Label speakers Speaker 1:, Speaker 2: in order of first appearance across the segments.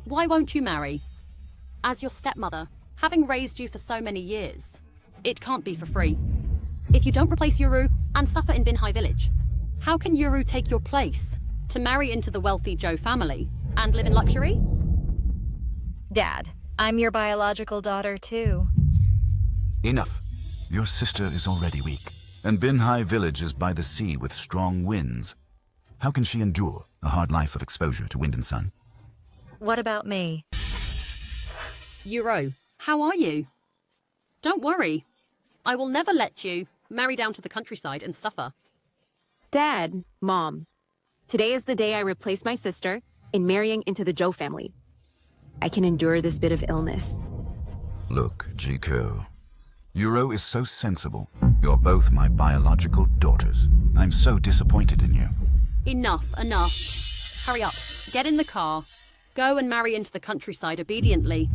Speaker 1: Why won't you marry? As your stepmother, having raised you for so many years, it can't be for free. If you don't replace Yuru and suffer in Binhai village, how can Yuru take your place to marry into the wealthy Zhou family and live in luxury?
Speaker 2: Dad, I'm your biological daughter too.
Speaker 3: Enough. Your sister is already weak, and Binhai village is by the sea with strong winds. How can she endure a hard life of exposure to wind and sun?
Speaker 2: What about me?
Speaker 1: Yuro, how are you? Don't worry. I will never let you marry down to the countryside and suffer.
Speaker 4: Dad, Mom, today is the day I replace my sister in marrying into the Zhou family. I can endure this bit of illness.
Speaker 3: Look, Jiko. Yuro is so sensible. You're both my biological daughters. I'm so disappointed in you.
Speaker 1: Enough. Hurry up. Get in the car. Go and marry into the countryside obediently.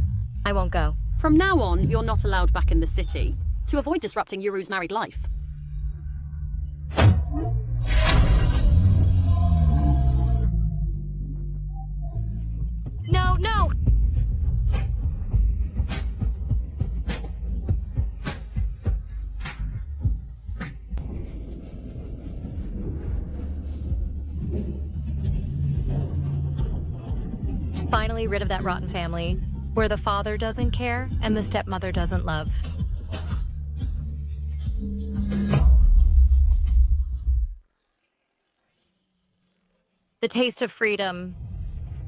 Speaker 2: I won't go.
Speaker 1: From now on, you're not allowed back in the city to avoid disrupting Yuru's married life.
Speaker 2: No! Finally rid of that rotten family, where the father doesn't care and the stepmother doesn't love. The taste of freedom.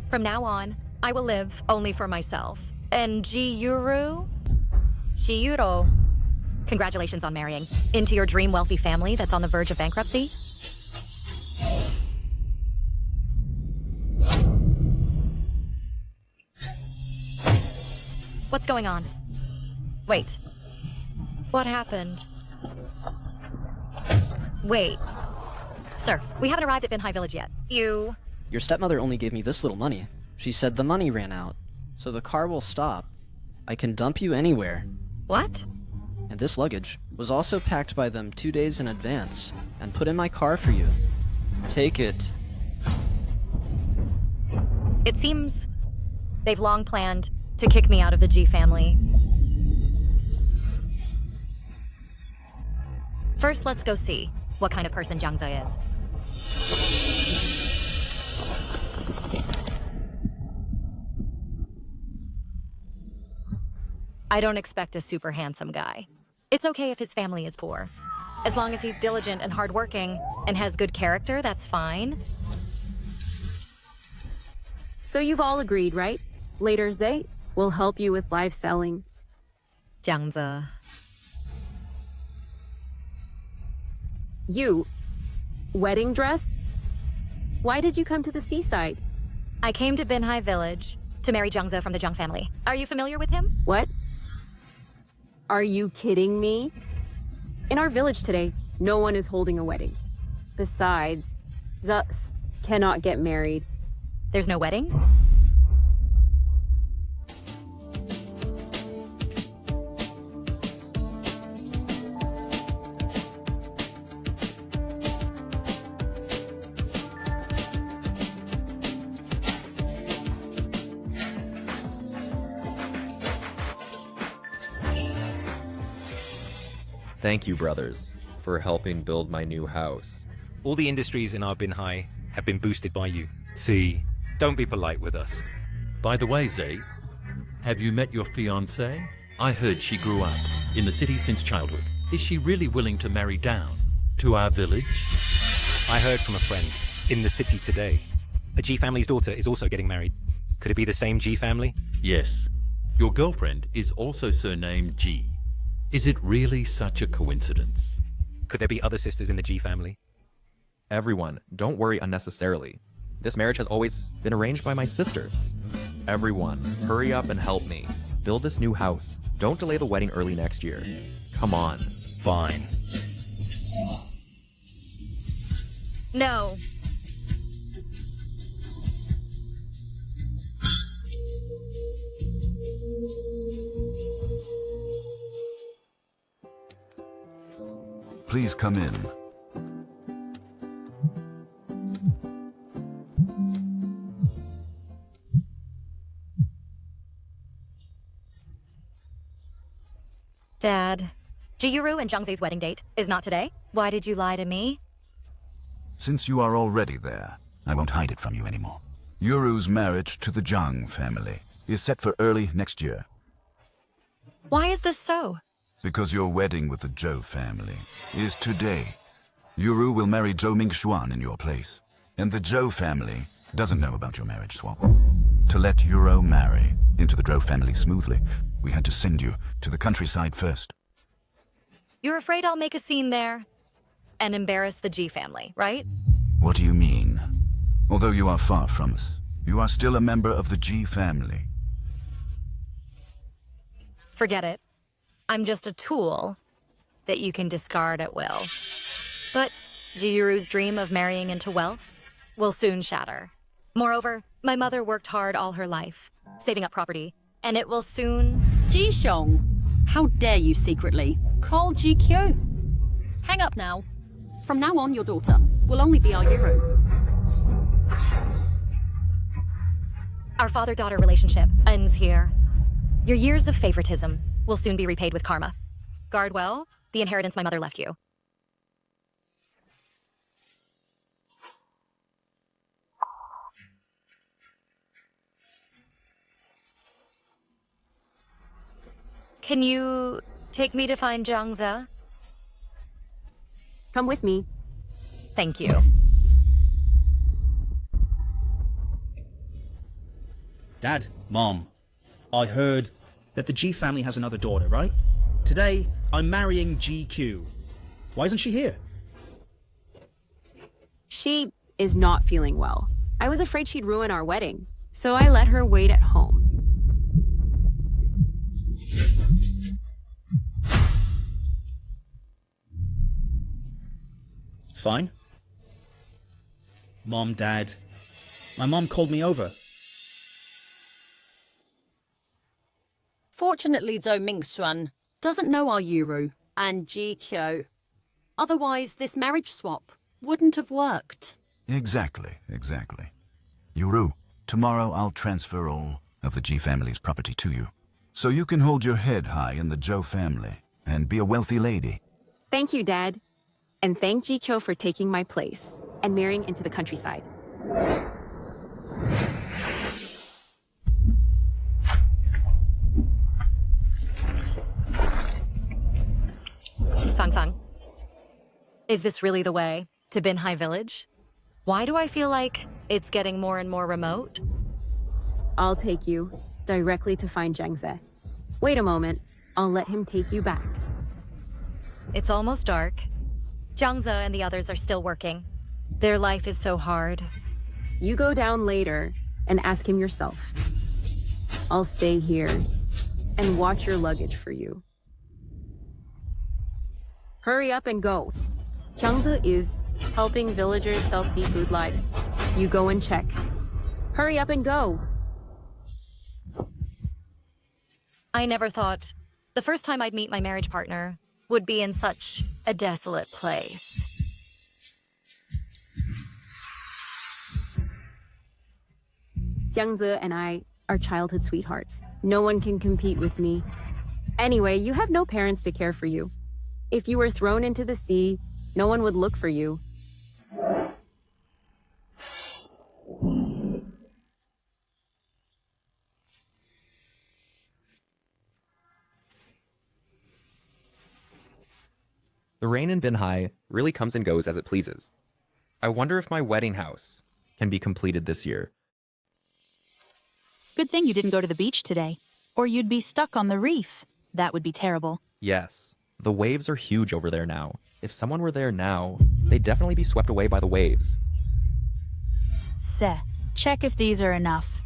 Speaker 2: From now on, I will live only for myself. And Jiyuru? Shiyuro. Congratulations on marrying into your dream wealthy family that's on the verge of bankruptcy. What's going on? Wait. What happened? Wait. Sir, we haven't arrived at Binhai village yet. You...
Speaker 5: Your stepmother only gave me this little money. She said the money ran out, so the car will stop. I can dump you anywhere.
Speaker 2: What?
Speaker 5: And this luggage was also packed by them 2 days in advance and put in my car for you. Take it.
Speaker 2: It seems they've long planned to kick me out of the G family. First, let's go see what kind of person Jiangze is. I don't expect a super handsome guy. It's okay if his family is poor. As long as he's diligent and hardworking and has good character, that's fine.
Speaker 4: So you've all agreed, right? Later, Zay will help you with live selling.
Speaker 2: Jiangze.
Speaker 4: You, wedding dress? Why did you come to the seaside?
Speaker 2: I came to Binhai village to marry Jiangze from the Jiang family. Are you familiar with him?
Speaker 4: What? Are you kidding me? In our village today, no one is holding a wedding. Besides, Zus cannot get married.
Speaker 2: There's no wedding?
Speaker 6: Thank you, brothers, for helping build my new house.
Speaker 7: All the industries in our Binhai have been boosted by you. See, don't be polite with us.
Speaker 8: By the way, Zay, have you met your fiancée? I heard she grew up in the city since childhood. Is she really willing to marry down to our village?
Speaker 7: I heard from a friend in the city today. A G family's daughter is also getting married. Could it be the same G family?
Speaker 8: Yes. Your girlfriend is also surnamed G. Is it really such a coincidence?
Speaker 7: Could there be other sisters in the G family?
Speaker 6: Everyone, don't worry unnecessarily. This marriage has always been arranged by my sister. Everyone, hurry up and help me. Build this new house. Don't delay the wedding early next year. Come on.
Speaker 7: Fine.
Speaker 2: No.
Speaker 3: Please come in.
Speaker 2: Dad, Jiyuru and Jungze's wedding date is not today. Why did you lie to me?
Speaker 3: Since you are already there, I won't hide it from you anymore. Yuru's marriage to the Zhang family is set for early next year.
Speaker 2: Why is this so?
Speaker 3: Because your wedding with the Zhou family is today. Yuru will marry Zhou Mingshuan in your place. And the Zhou family doesn't know about your marriage swap. To let Yuru marry into the Zhou family smoothly, we had to send you to the countryside first.
Speaker 2: You're afraid I'll make a scene there and embarrass the G family, right?
Speaker 3: What do you mean? Although you are far from us, you are still a member of the G family.
Speaker 2: Forget it. I'm just a tool that you can discard at will. But Jiyuru's dream of marrying into wealth will soon shatter. Moreover, my mother worked hard all her life, saving up property, and it will soon...
Speaker 1: Jishong, how dare you secretly call GQ? Hang up now. From now on, your daughter will only be our Yuru.
Speaker 2: Our father-daughter relationship ends here. Your years of favoritism will soon be repaid with karma. Guard well the inheritance my mother left you. Can you take me to find Zhangze?
Speaker 4: Come with me.
Speaker 2: Thank you.
Speaker 9: Dad, Mom, I heard that the G family has another daughter, right? Today, I'm marrying GQ. Why isn't she here?
Speaker 4: She is not feeling well. I was afraid she'd ruin our wedding, so I let her wait at home.
Speaker 9: Fine. Mom, Dad, my mom called me over.
Speaker 1: Fortunately, Zhou Mingshuan doesn't know our Yuru and GQ. Otherwise, this marriage swap wouldn't have worked.
Speaker 3: Exactly. Yuru, tomorrow I'll transfer all of the G family's property to you. So you can hold your head high in the Zhou family and be a wealthy lady.
Speaker 4: Thank you, Dad. And thank Jikyo for taking my place and marrying into the countryside.
Speaker 2: Fang. Is this really the way to Binhai Village? Why do I feel like it's getting more and more remote?
Speaker 4: I'll take you directly to find Zhangze. Wait a moment. I'll let him take you back.
Speaker 2: It's almost dark. Zhangze and the others are still working. Their life is so hard.
Speaker 4: You go down later and ask him yourself. I'll stay here and watch your luggage for you. Hurry up and go. Zhangze is helping villagers sell seafood live. You go and check. Hurry up and go.
Speaker 2: I never thought the first time I'd meet my marriage partner would be in such a desolate place.
Speaker 4: Jiangze and I are childhood sweethearts. No one can compete with me. Anyway, you have no parents to care for you. If you were thrown into the sea, no one would look for you.
Speaker 6: The rain in Binhai really comes and goes as it pleases. I wonder if my wedding house can be completed this year.
Speaker 10: Good thing you didn't go to the beach today, or you'd be stuck on the reef. That would be terrible.
Speaker 6: Yes, the waves are huge over there now. If someone were there now, they'd definitely be swept away by the waves.
Speaker 10: Check if these are enough.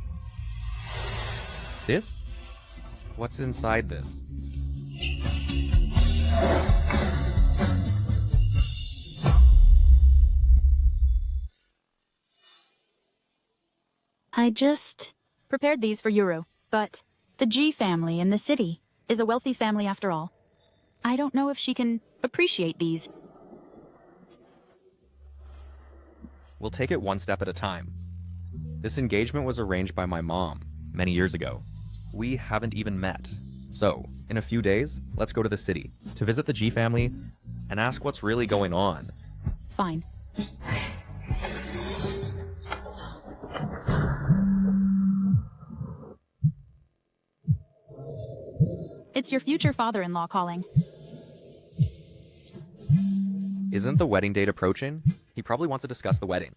Speaker 6: Sis? What's inside this?
Speaker 10: I just prepared these for Yuru, but the G family in the city is a wealthy family after all. I don't know if she can appreciate these.
Speaker 6: We'll take it one step at a time. This engagement was arranged by my mom many years ago. We haven't even met, So, in a few days, let's go to the city to visit the G family and ask what's really going on.
Speaker 10: Fine. It's your future father-in-law calling.
Speaker 6: Isn't the wedding date approaching? He probably wants to discuss the wedding.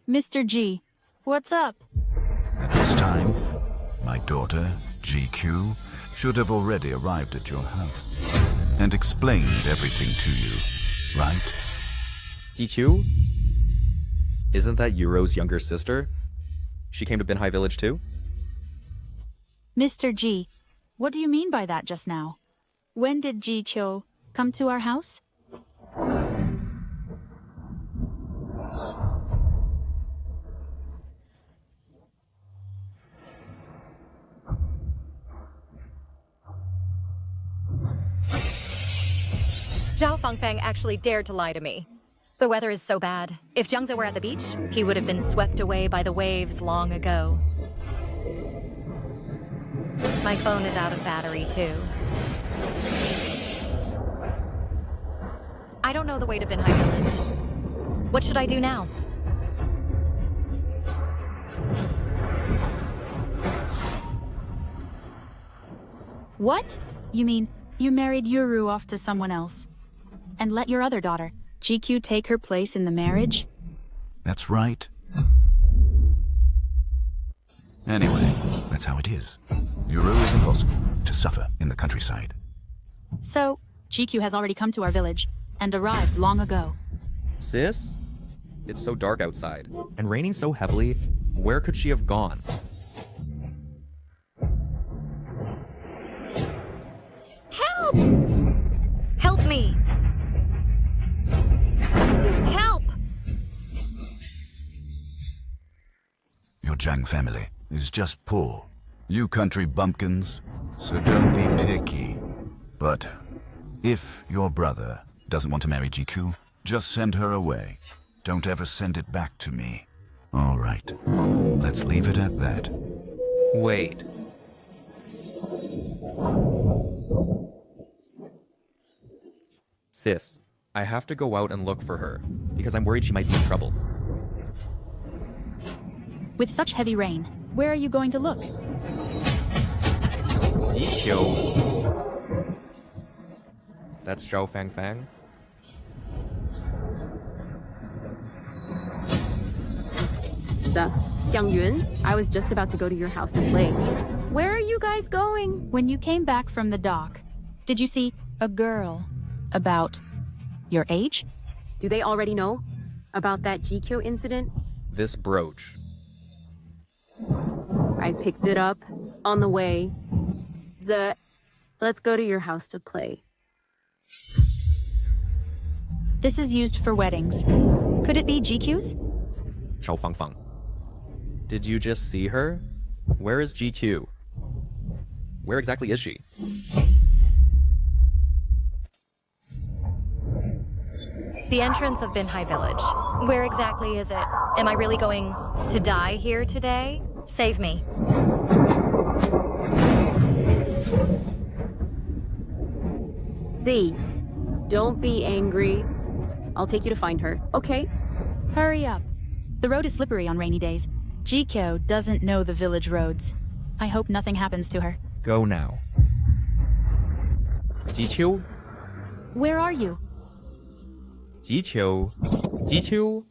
Speaker 10: Mr. G, what's up?
Speaker 3: At this time, my daughter, GQ, should have already arrived at your house and explained everything to you, right?
Speaker 6: Jiqiu? Isn't that Yuro's younger sister? She came to Binhai Village too?
Speaker 10: Mr. G, what do you mean by that just now? When did Ji Qiu come to our house?
Speaker 2: Zhao Fangfang actually dared to lie to me. The weather is so bad. If Jiangze were at the beach, he would have been swept away by the waves long ago. My phone is out of battery, too. I don't know the way to Binhai Village. What should I do now?
Speaker 10: What? You mean you married Yuru off to someone else? And let your other daughter, GQ, take her place in the marriage?
Speaker 3: That's right. Anyway, that's how it is. Yuru is impossible to suffer in the countryside.
Speaker 10: So, GQ has already come to our village and arrived long ago.
Speaker 6: Sis? It's so dark outside, and raining so heavily. Where could she have gone?
Speaker 2: Help! Help me! Help!
Speaker 3: Your Zhang family is just poor. You country bumpkins, so don't be picky. But if your brother doesn't want to marry GQ, just send her away. Don't ever send it back to me. All right, let's leave it at that.
Speaker 6: Wait. Sis, I have to go out and look for her, because I'm worried she might be in trouble.
Speaker 10: With such heavy rain, where are you going to look?
Speaker 6: Jiqiu. That's Zhao Fangfang?
Speaker 4: Jiangyun, I was just about to go to your house to play. Where are you guys going?
Speaker 10: When you came back from the dock, did you see a girl about your age?
Speaker 4: Do they already know about that GQ incident?
Speaker 6: This brooch.
Speaker 4: I picked it up on the way. Let's go to your house to play.
Speaker 10: This is used for weddings. Could it be GQ's?
Speaker 6: Zhao Fangfang. Did you just see her? Where is GQ? Where exactly is she?
Speaker 2: The entrance of Binhai Village. Where exactly is it? Am I really going to die here today? Save me.
Speaker 4: Z, don't be angry. I'll take you to find her, okay?
Speaker 10: Hurry up. The road is slippery on rainy days. GQ doesn't know the village roads. I hope nothing happens to her.
Speaker 6: Go now. Jiqiu?
Speaker 10: Where are you?
Speaker 6: Jiqiu? Jiqiu?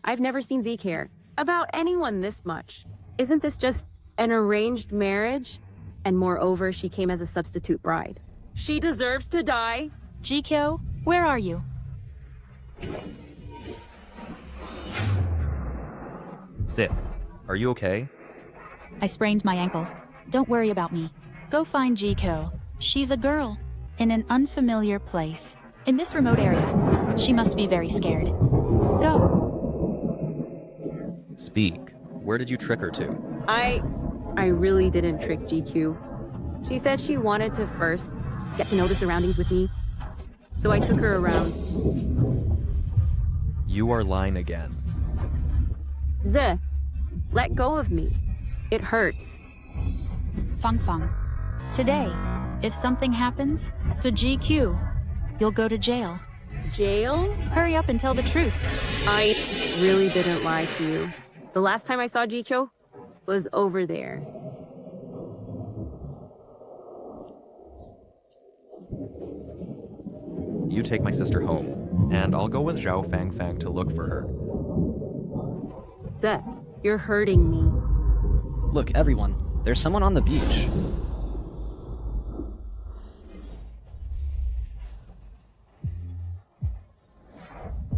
Speaker 4: I've never seen Z care about anyone this much. Isn't this just an arranged marriage? And moreover, she came as a substitute bride. She deserves to die.
Speaker 10: GQ, where are you?
Speaker 6: Sis, are you okay?
Speaker 10: I sprained my ankle. Don't worry about me. Go find GQ. She's a girl in an unfamiliar place. In this remote area. She must be very scared. Go.
Speaker 6: Speak. Where did you trick her to?
Speaker 4: I really didn't trick GQ. She said she wanted to first get to know the surroundings with me. So I took her around.
Speaker 6: You are lying again.
Speaker 4: Z, let go of me. It hurts.
Speaker 10: Fang Fang. Today, if something happens to GQ, you'll go to jail.
Speaker 4: Jail?
Speaker 10: Hurry up and tell the truth.
Speaker 4: I really didn't lie to you. The last time I saw GQ was over there.
Speaker 6: You take my sister home, and I'll go with Zhao Fang Fang to look for her.
Speaker 4: Zed, you're hurting me.
Speaker 5: Look, everyone, there's someone on the beach.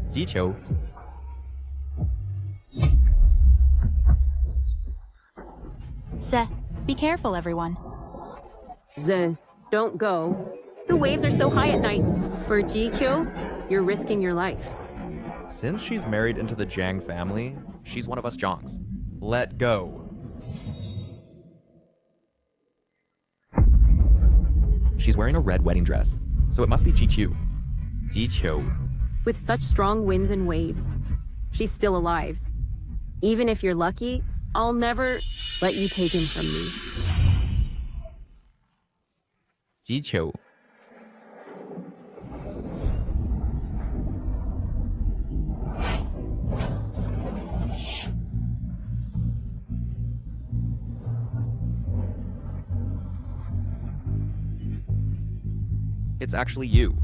Speaker 6: Ziqiu.
Speaker 10: Se, be careful, everyone.
Speaker 4: Zed, don't go. The waves are so high at night. For GQ, you're risking your life.
Speaker 6: Since she's married into the Jiang family, she's one of us Zhangs. Let go. She's wearing a red wedding dress, so it must be GQ. Ziqiu.
Speaker 4: With such strong winds and waves, she's still alive. Even if you're lucky, I'll never let you take him from me.
Speaker 6: Ziqiu. It's actually you.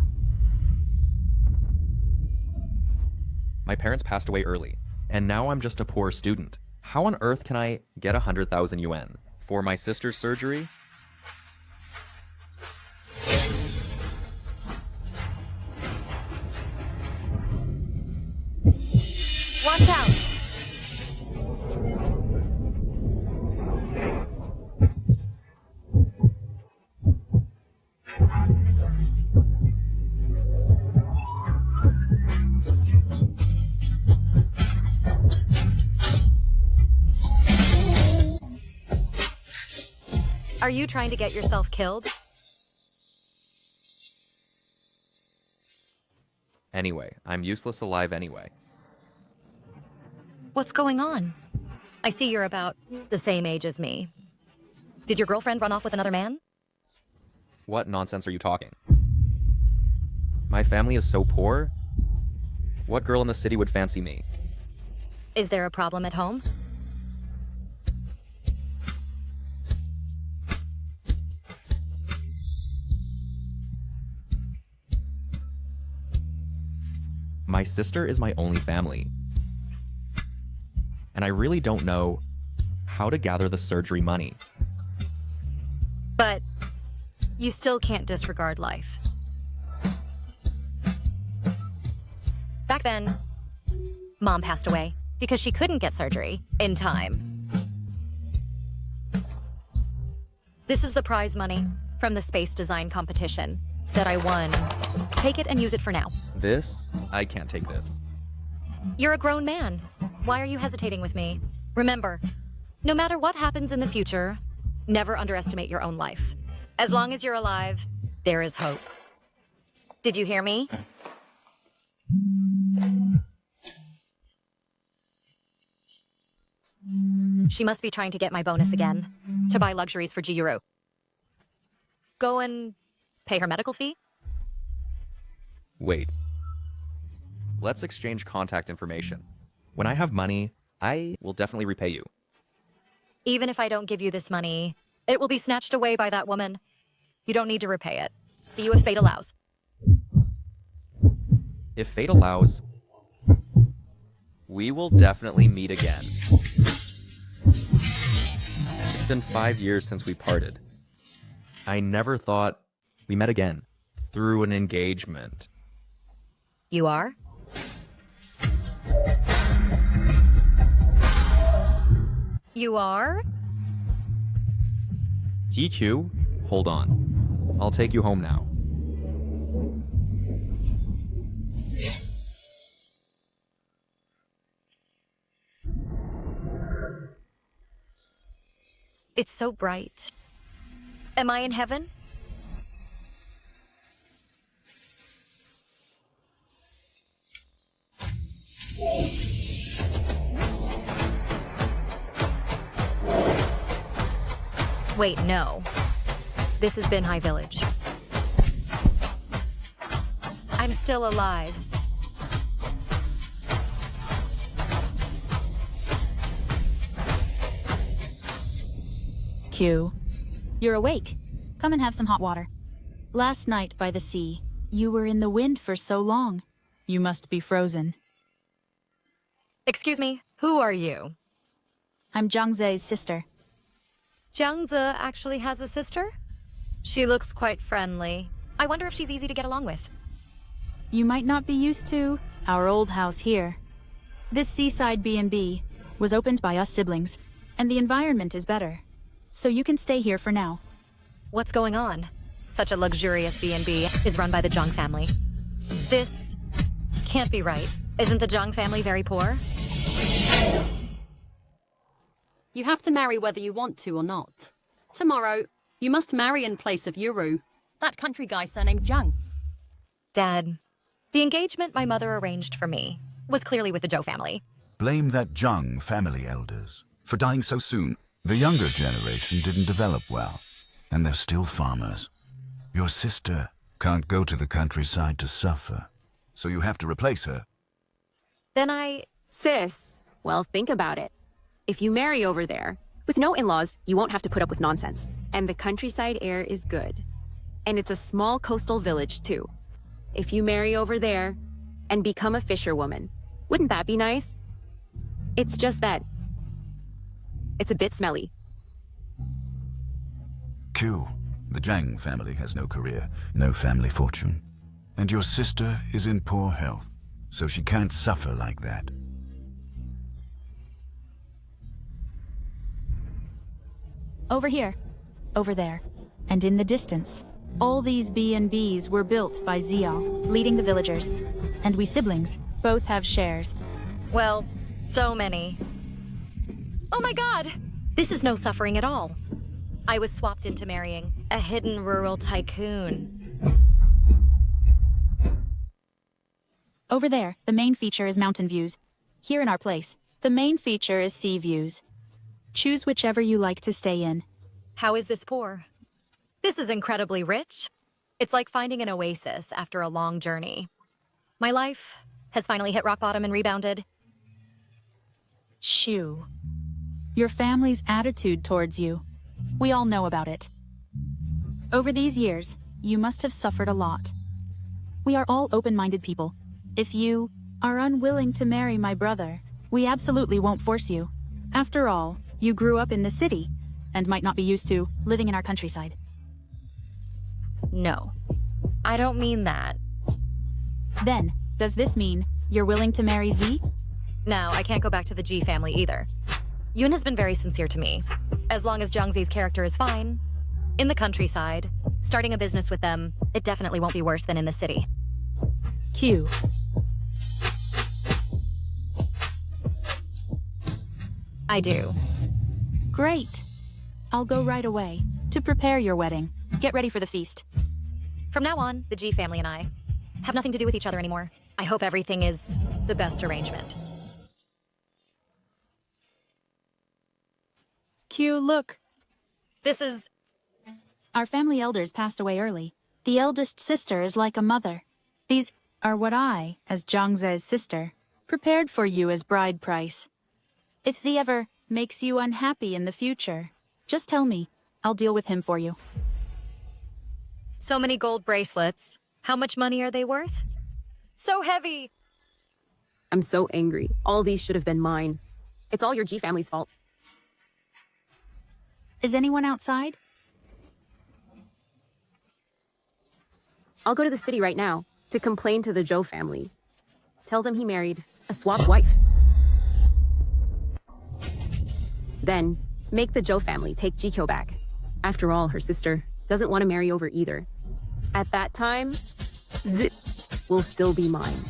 Speaker 6: My parents passed away early, and now I'm just a poor student. How on earth can I get 100,000 yuan for my sister's surgery?
Speaker 2: Watch out! Are you trying to get yourself killed?
Speaker 6: Anyway, I'm useless alive anyway.
Speaker 2: What's going on? I see you're about the same age as me. Did your girlfriend run off with another man?
Speaker 6: What nonsense are you talking? My family is so poor. What girl in the city would fancy me?
Speaker 2: Is there a problem at home?
Speaker 6: My sister is my only family. And I really don't know how to gather the surgery money.
Speaker 2: But you still can't disregard life. Back then, Mom passed away because she couldn't get surgery in time. This is the prize money from the space design competition that I won. Take it and use it for now.
Speaker 6: This? I can't take this.
Speaker 2: You're a grown man. Why are you hesitating with me? Remember, no matter what happens in the future, never underestimate your own life. As long as you're alive, there is hope. Did you hear me? She must be trying to get my bonus again, to buy luxuries for Jiyuru. Go and pay her medical fee?
Speaker 6: Wait. Let's exchange contact information. When I have money, I will definitely repay you.
Speaker 2: Even if I don't give you this money, it will be snatched away by that woman. You don't need to repay it. See you if fate allows.
Speaker 6: If fate allows, we will definitely meet again. It's been 5 years since we parted. I never thought we met again through an engagement.
Speaker 2: You are? You are?
Speaker 6: GQ, hold on. I'll take you home now.
Speaker 2: It's so bright. Am I in heaven? Wait, no. This is Binhai Village. I'm still alive.
Speaker 10: Q. You're awake. Come and have some hot water. Last night by the sea, you were in the wind for so long. You must be frozen.
Speaker 2: Excuse me, who are you?
Speaker 10: I'm Zhang Ze's sister.
Speaker 2: Jiangze actually has a sister? She looks quite friendly. I wonder if she's easy to get along with.
Speaker 10: You might not be used to our old house here. This seaside B&B was opened by us siblings, and the environment is better. So you can stay here for now.
Speaker 2: What's going on? Such a luxurious B&B is run by the Zhang family. This can't be right. Isn't the Zhang family very poor?
Speaker 1: You have to marry whether you want to or not. Tomorrow, you must marry in place of Yuru, that country guy surnamed Zhang.
Speaker 2: Dad, the engagement my mother arranged for me was clearly with the Zhou family.
Speaker 3: Blame that Zhang family elders for dying so soon. The younger generation didn't develop well, and they're still farmers. Your sister can't go to the countryside to suffer, so you have to replace her.
Speaker 2: Then
Speaker 4: Sis, well, think about it. If you marry over there, with no in-laws, you won't have to put up with nonsense. And the countryside air is good. And it's a small coastal village, too. If you marry over there and become a fisherwoman, wouldn't that be nice? It's just that it's a bit smelly.
Speaker 3: Q, the Zhang family has no career, no family fortune. And your sister is in poor health, so she can't suffer like that.
Speaker 10: Over here, over there, and in the distance. All these B&Bs were built by Ziao, leading the villagers. And we siblings both have shares.
Speaker 2: well, so many. Oh my god! This is no suffering at all. I was swapped into marrying a hidden rural tycoon.
Speaker 10: Over there, the main feature is mountain views. Here in our place, the main feature is sea views. Choose whichever you like to stay in.
Speaker 2: How is this poor? This is incredibly rich. It's like finding an oasis after a long journey. My life has finally hit rock bottom and rebounded.
Speaker 10: Shoo. Your family's attitude towards you. We all know about it. Over these years, you must have suffered a lot. We are all open-minded people. If you are unwilling to marry my brother, we absolutely won't force you. After all, you grew up in the city and might not be used to living in our countryside.
Speaker 2: No, I don't mean that.
Speaker 10: Then, does this mean you're willing to marry Z?
Speaker 2: No, I can't go back to the G family either. Yun has been very sincere to me. As long as Jiangzi's character is fine, in the countryside, starting a business with them, it definitely won't be worse than in the city.
Speaker 10: Q.
Speaker 2: I do.
Speaker 10: Great. I'll go right away to prepare your wedding. Get ready for the feast.
Speaker 2: From now on, the G family and I have nothing to do with each other anymore. I hope everything is the best arrangement.
Speaker 10: Q, look.
Speaker 2: This is...
Speaker 10: Our family elders passed away early. The eldest sister is like a mother. These are what I, as Zhangze's sister, prepared for you as bride price. If Z ever makes you unhappy in the future, just tell me. I'll deal with him for you.
Speaker 2: So many gold bracelets. How much money are they worth? So heavy!
Speaker 4: I'm so angry. All these should have been mine. It's all your G family's fault.
Speaker 10: Is anyone outside?
Speaker 4: I'll go to the city right now to complain to the Zhou family. Tell them he married a swap wife. Then, make the Zhou family take Jikyo back. After all, her sister doesn't want to marry over either. At that time, Z will still be mine.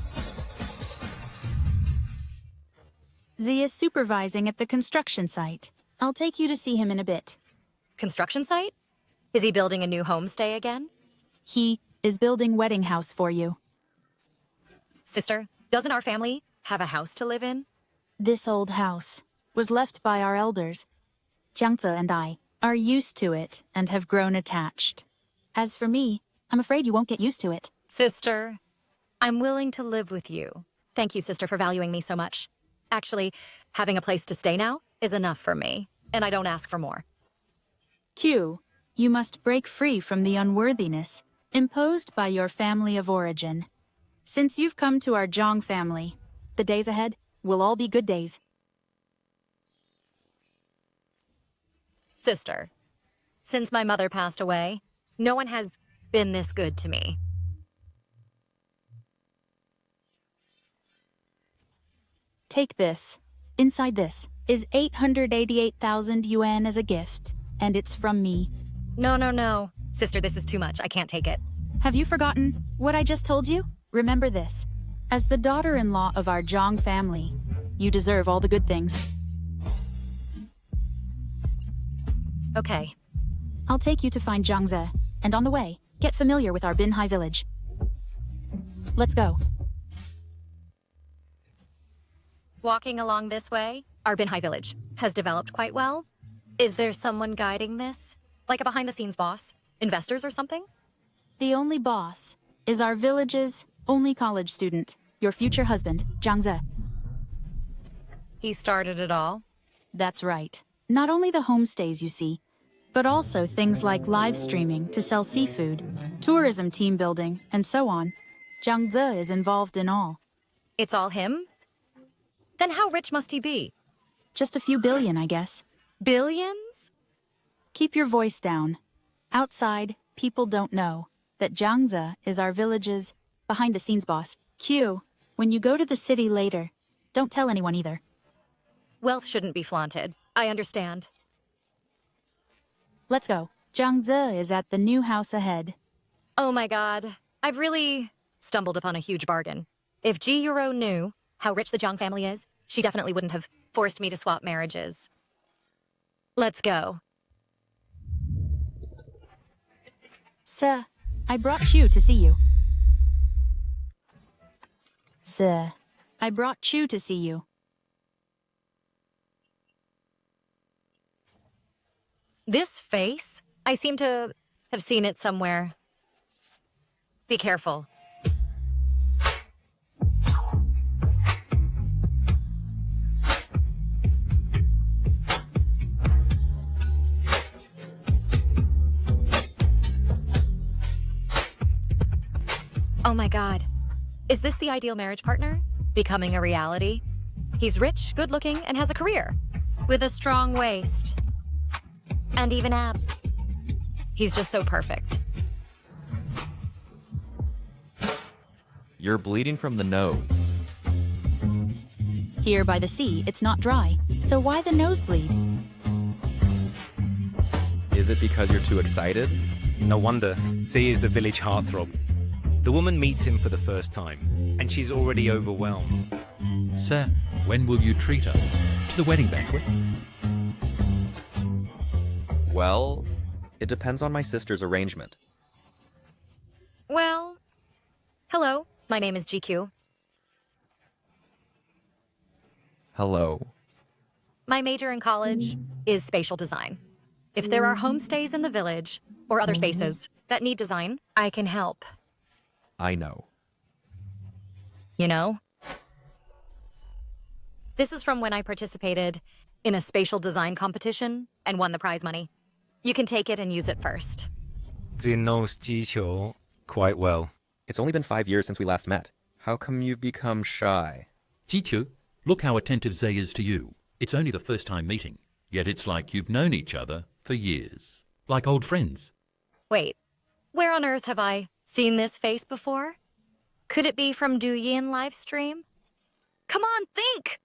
Speaker 10: Z is supervising at the construction site. I'll take you to see him in a bit.
Speaker 2: Construction site? Is he building a new homestay again?
Speaker 10: He is building wedding house for you.
Speaker 2: Sister, doesn't our family have a house to live in?
Speaker 10: This old house was left by our elders. Jiangze and I are used to it and have grown attached. As for me, I'm afraid you won't get used to it.
Speaker 2: Sister, I'm willing to live with you. Thank you, sister, for valuing me so much. Actually, having a place to stay now is enough for me, and I don't ask for more.
Speaker 10: Q, you must break free from the unworthiness imposed by your family of origin. Since you've come to our Zhang family, the days ahead will all be good days.
Speaker 2: Sister, since my mother passed away, no one has been this good to me.
Speaker 10: Take this. Inside this is 888,000 yuan as a gift, and it's from me.
Speaker 2: No. Sister, this is too much. I can't take it.
Speaker 10: Have you forgotten what I just told you? Remember this. As the daughter-in-law of our Zhang family, you deserve all the good things.
Speaker 2: Okay.
Speaker 10: I'll take you to find Zhangze, and on the way, get familiar with our Binhai village. Let's go.
Speaker 2: Walking along this way, our Binhai village has developed quite well. Is there someone guiding this? Like a behind-the-scenes boss? Investors or something?
Speaker 10: The only boss is our village's only college student, your future husband, Zhangze.
Speaker 2: He started it all?
Speaker 10: That's right. Not only the homestays, you see, but also things like live streaming to sell seafood, tourism team building, and so on. Zhangze is involved in all.
Speaker 2: It's all him? Then how rich must he be?
Speaker 10: Just a few billion, I guess.
Speaker 2: Billions?
Speaker 10: Keep your voice down. Outside, people don't know that Zhangze is our village's behind-the-scenes boss. Q, when you go to the city later, don't tell anyone either.
Speaker 2: Wealth shouldn't be flaunted. I understand.
Speaker 10: Let's go. Zhangze is at the new house ahead.
Speaker 2: Oh my god. I've really stumbled upon a huge bargain. If Ji Euro knew how rich the Zhang family is, she definitely wouldn't have forced me to swap marriages. Let's go.
Speaker 10: Sir, I brought you to see you. Sir, I brought you to see you.
Speaker 2: This face? I seem to have seen it somewhere. Be careful. Oh my god. Is this the ideal marriage partner? Becoming a reality? He's rich, good-looking, and has a career. With a strong waist. And even abs. He's just so perfect.
Speaker 6: You're bleeding from the nose.
Speaker 10: Here by the sea, it's not dry, so why the nosebleed?
Speaker 6: Is it because you're too excited?
Speaker 7: No wonder. Z is the village heartthrob. The woman meets him for the first time, and she's already overwhelmed.
Speaker 8: Sir, when will you treat us to the wedding banquet?
Speaker 6: Well, it depends on my sister's arrangement.
Speaker 2: Well, hello. My name is GQ.
Speaker 6: Hello.
Speaker 2: My major in college is spatial design. If there are homestays in the village or other spaces that need design, I can help.
Speaker 6: I know.
Speaker 2: You know? This is from when I participated in a spatial design competition and won the prize money. You can take it and use it first.
Speaker 7: Z knows Jiqiu quite well.
Speaker 6: It's only been 5 years since we last met. How come you've become shy?
Speaker 8: Jiqiu, look how attentive Zay is to you. It's only the first time meeting, yet it's like you've known each other for years. Like old friends.
Speaker 2: Wait, where on earth have I seen this face before? Could it be from Douyin livestream? Come on, think!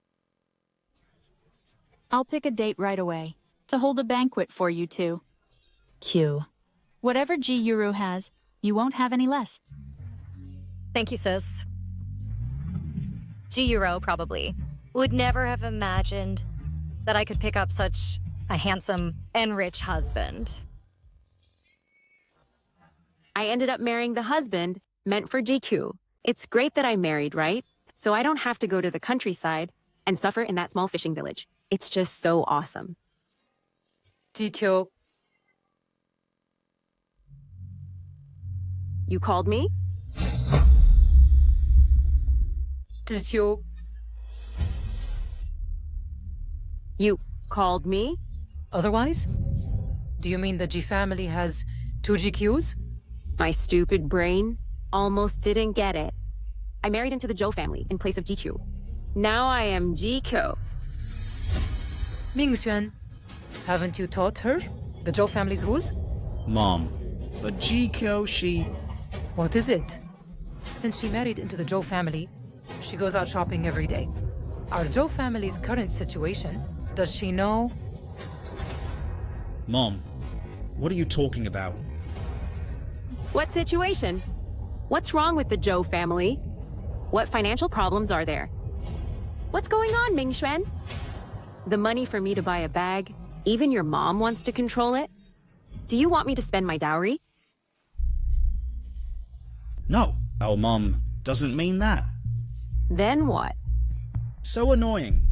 Speaker 10: I'll pick a date right away to hold a banquet for you two. Q. Whatever Ji Yuru has, you won't have any less.
Speaker 2: Thank you, sis. Ji Euro, probably, would never have imagined that I could pick up such a handsome and rich husband.
Speaker 4: I ended up marrying the husband meant for GQ. It's great that I married, right? So I don't have to go to the countryside and suffer in that small fishing village. It's just so awesome.
Speaker 11: GQ,
Speaker 4: You called me?
Speaker 11: Did you...
Speaker 4: You called me?
Speaker 11: Otherwise? Do you mean the G family has 2 GQs?
Speaker 4: My stupid brain almost didn't get it. I married into the Zhou family in place of Jichu. Now I am Jiko.
Speaker 11: Mingxuan, haven't you taught her the Zhou family's rules?
Speaker 9: Mom, but Jiko, she...
Speaker 11: What is it? Since she married into the Zhou family, she goes out shopping every day. Our Zhou family's current situation, does she know?
Speaker 9: Mom, what are you talking about?
Speaker 4: What situation? What's wrong with the Zhou family? What financial problems are there? What's going on, Mingxuan? The money for me to buy a bag, even your mom wants to control it? Do you want me to spend my dowry?
Speaker 9: No, our mom doesn't mean that.
Speaker 4: Then what?
Speaker 9: So annoying.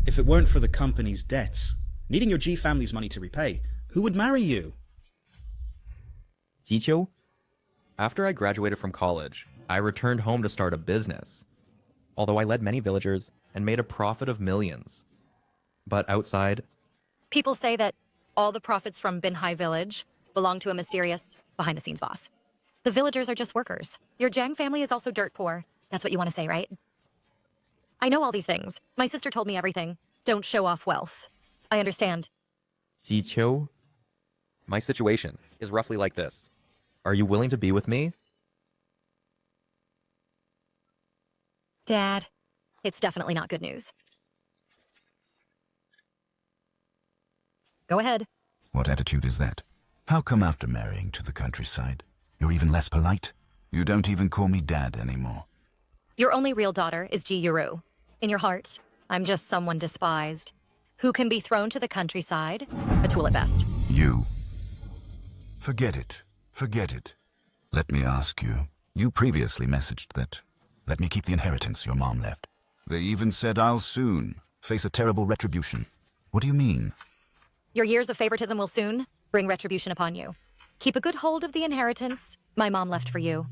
Speaker 9: If it weren't for the company's debts, needing your G family's money to repay, who would marry you?
Speaker 6: Ziqiu? After I graduated from college, I returned home to start a business. Although I led many villagers and made a profit of millions. But outside...
Speaker 2: People say that all the profits from Binhai Village belong to a mysterious, behind-the-scenes boss. The villagers are just workers. Your Zhang family is also dirt poor. That's what you want to say, right? I know all these things. My sister told me everything. Don't show off wealth. I understand.
Speaker 6: Ziqiu? My situation is roughly like this. Are you willing to be with me?
Speaker 2: Dad, it's definitely not good news. Go ahead.
Speaker 3: What attitude is that? How come after marrying to the countryside, you're even less polite? You don't even call me Dad anymore.
Speaker 2: Your only real daughter is Ji Yuru. In your heart, I'm just someone despised, who can be thrown to the countryside, a tool at best.
Speaker 3: You. Forget it. Forget it. Let me ask you. You previously messaged that. Let me keep the inheritance your mom left. They even said I'll soon face a terrible retribution. What do you mean?
Speaker 2: Your years of favoritism will soon bring retribution upon you. Keep a good hold of the inheritance my mom left for you.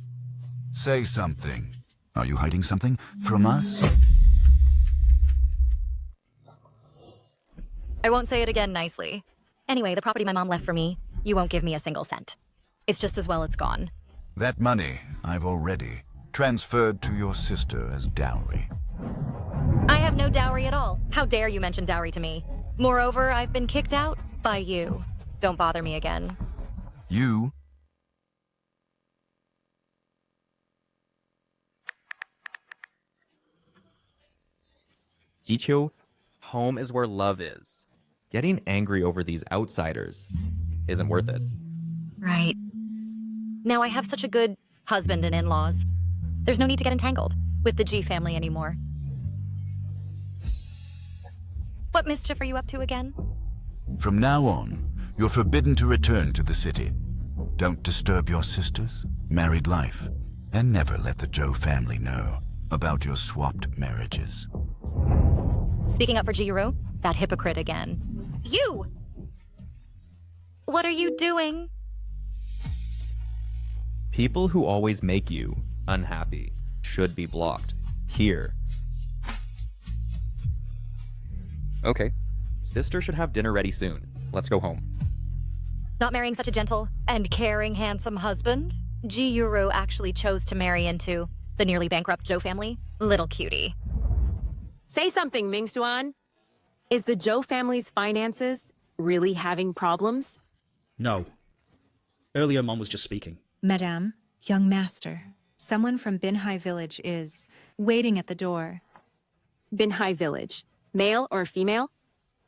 Speaker 3: Say something. Are you hiding something from us?
Speaker 2: I won't say it again nicely. Anyway, the property my mom left for me, you won't give me a single cent. It's just as well it's gone.
Speaker 3: That money I've already transferred to your sister as dowry.
Speaker 2: I have no dowry at all. How dare you mention dowry to me? Moreover, I've been kicked out by you. Don't bother me again.
Speaker 3: You?
Speaker 6: Ziqiu, home is where love is. Getting angry over these outsiders isn't worth it.
Speaker 2: Right. Now I have such a good husband and in-laws. There's no need to get entangled with the G family anymore. What mischief are you up to again?
Speaker 3: From now on, you're forbidden to return to the city. Don't disturb your sister's married life, and never let the Zhou family know about your swapped marriages.
Speaker 2: Speaking up for Jiru, that hypocrite again. You! What are you doing?
Speaker 6: People who always make you unhappy should be blocked. Here. Okay. Sister should have dinner ready soon. Let's go home.
Speaker 2: Not marrying such a gentle and caring, handsome husband? Ji Yuru actually chose to marry into the nearly bankrupt Zhou family? Little cutie.
Speaker 4: Say something, Mingxuan. Is the Zhou family's finances really having problems?
Speaker 9: No. Earlier, Mom was just speaking.
Speaker 12: Madame, young master, someone from Binhai Village is waiting at the door.
Speaker 4: Binhai Village. Male or female?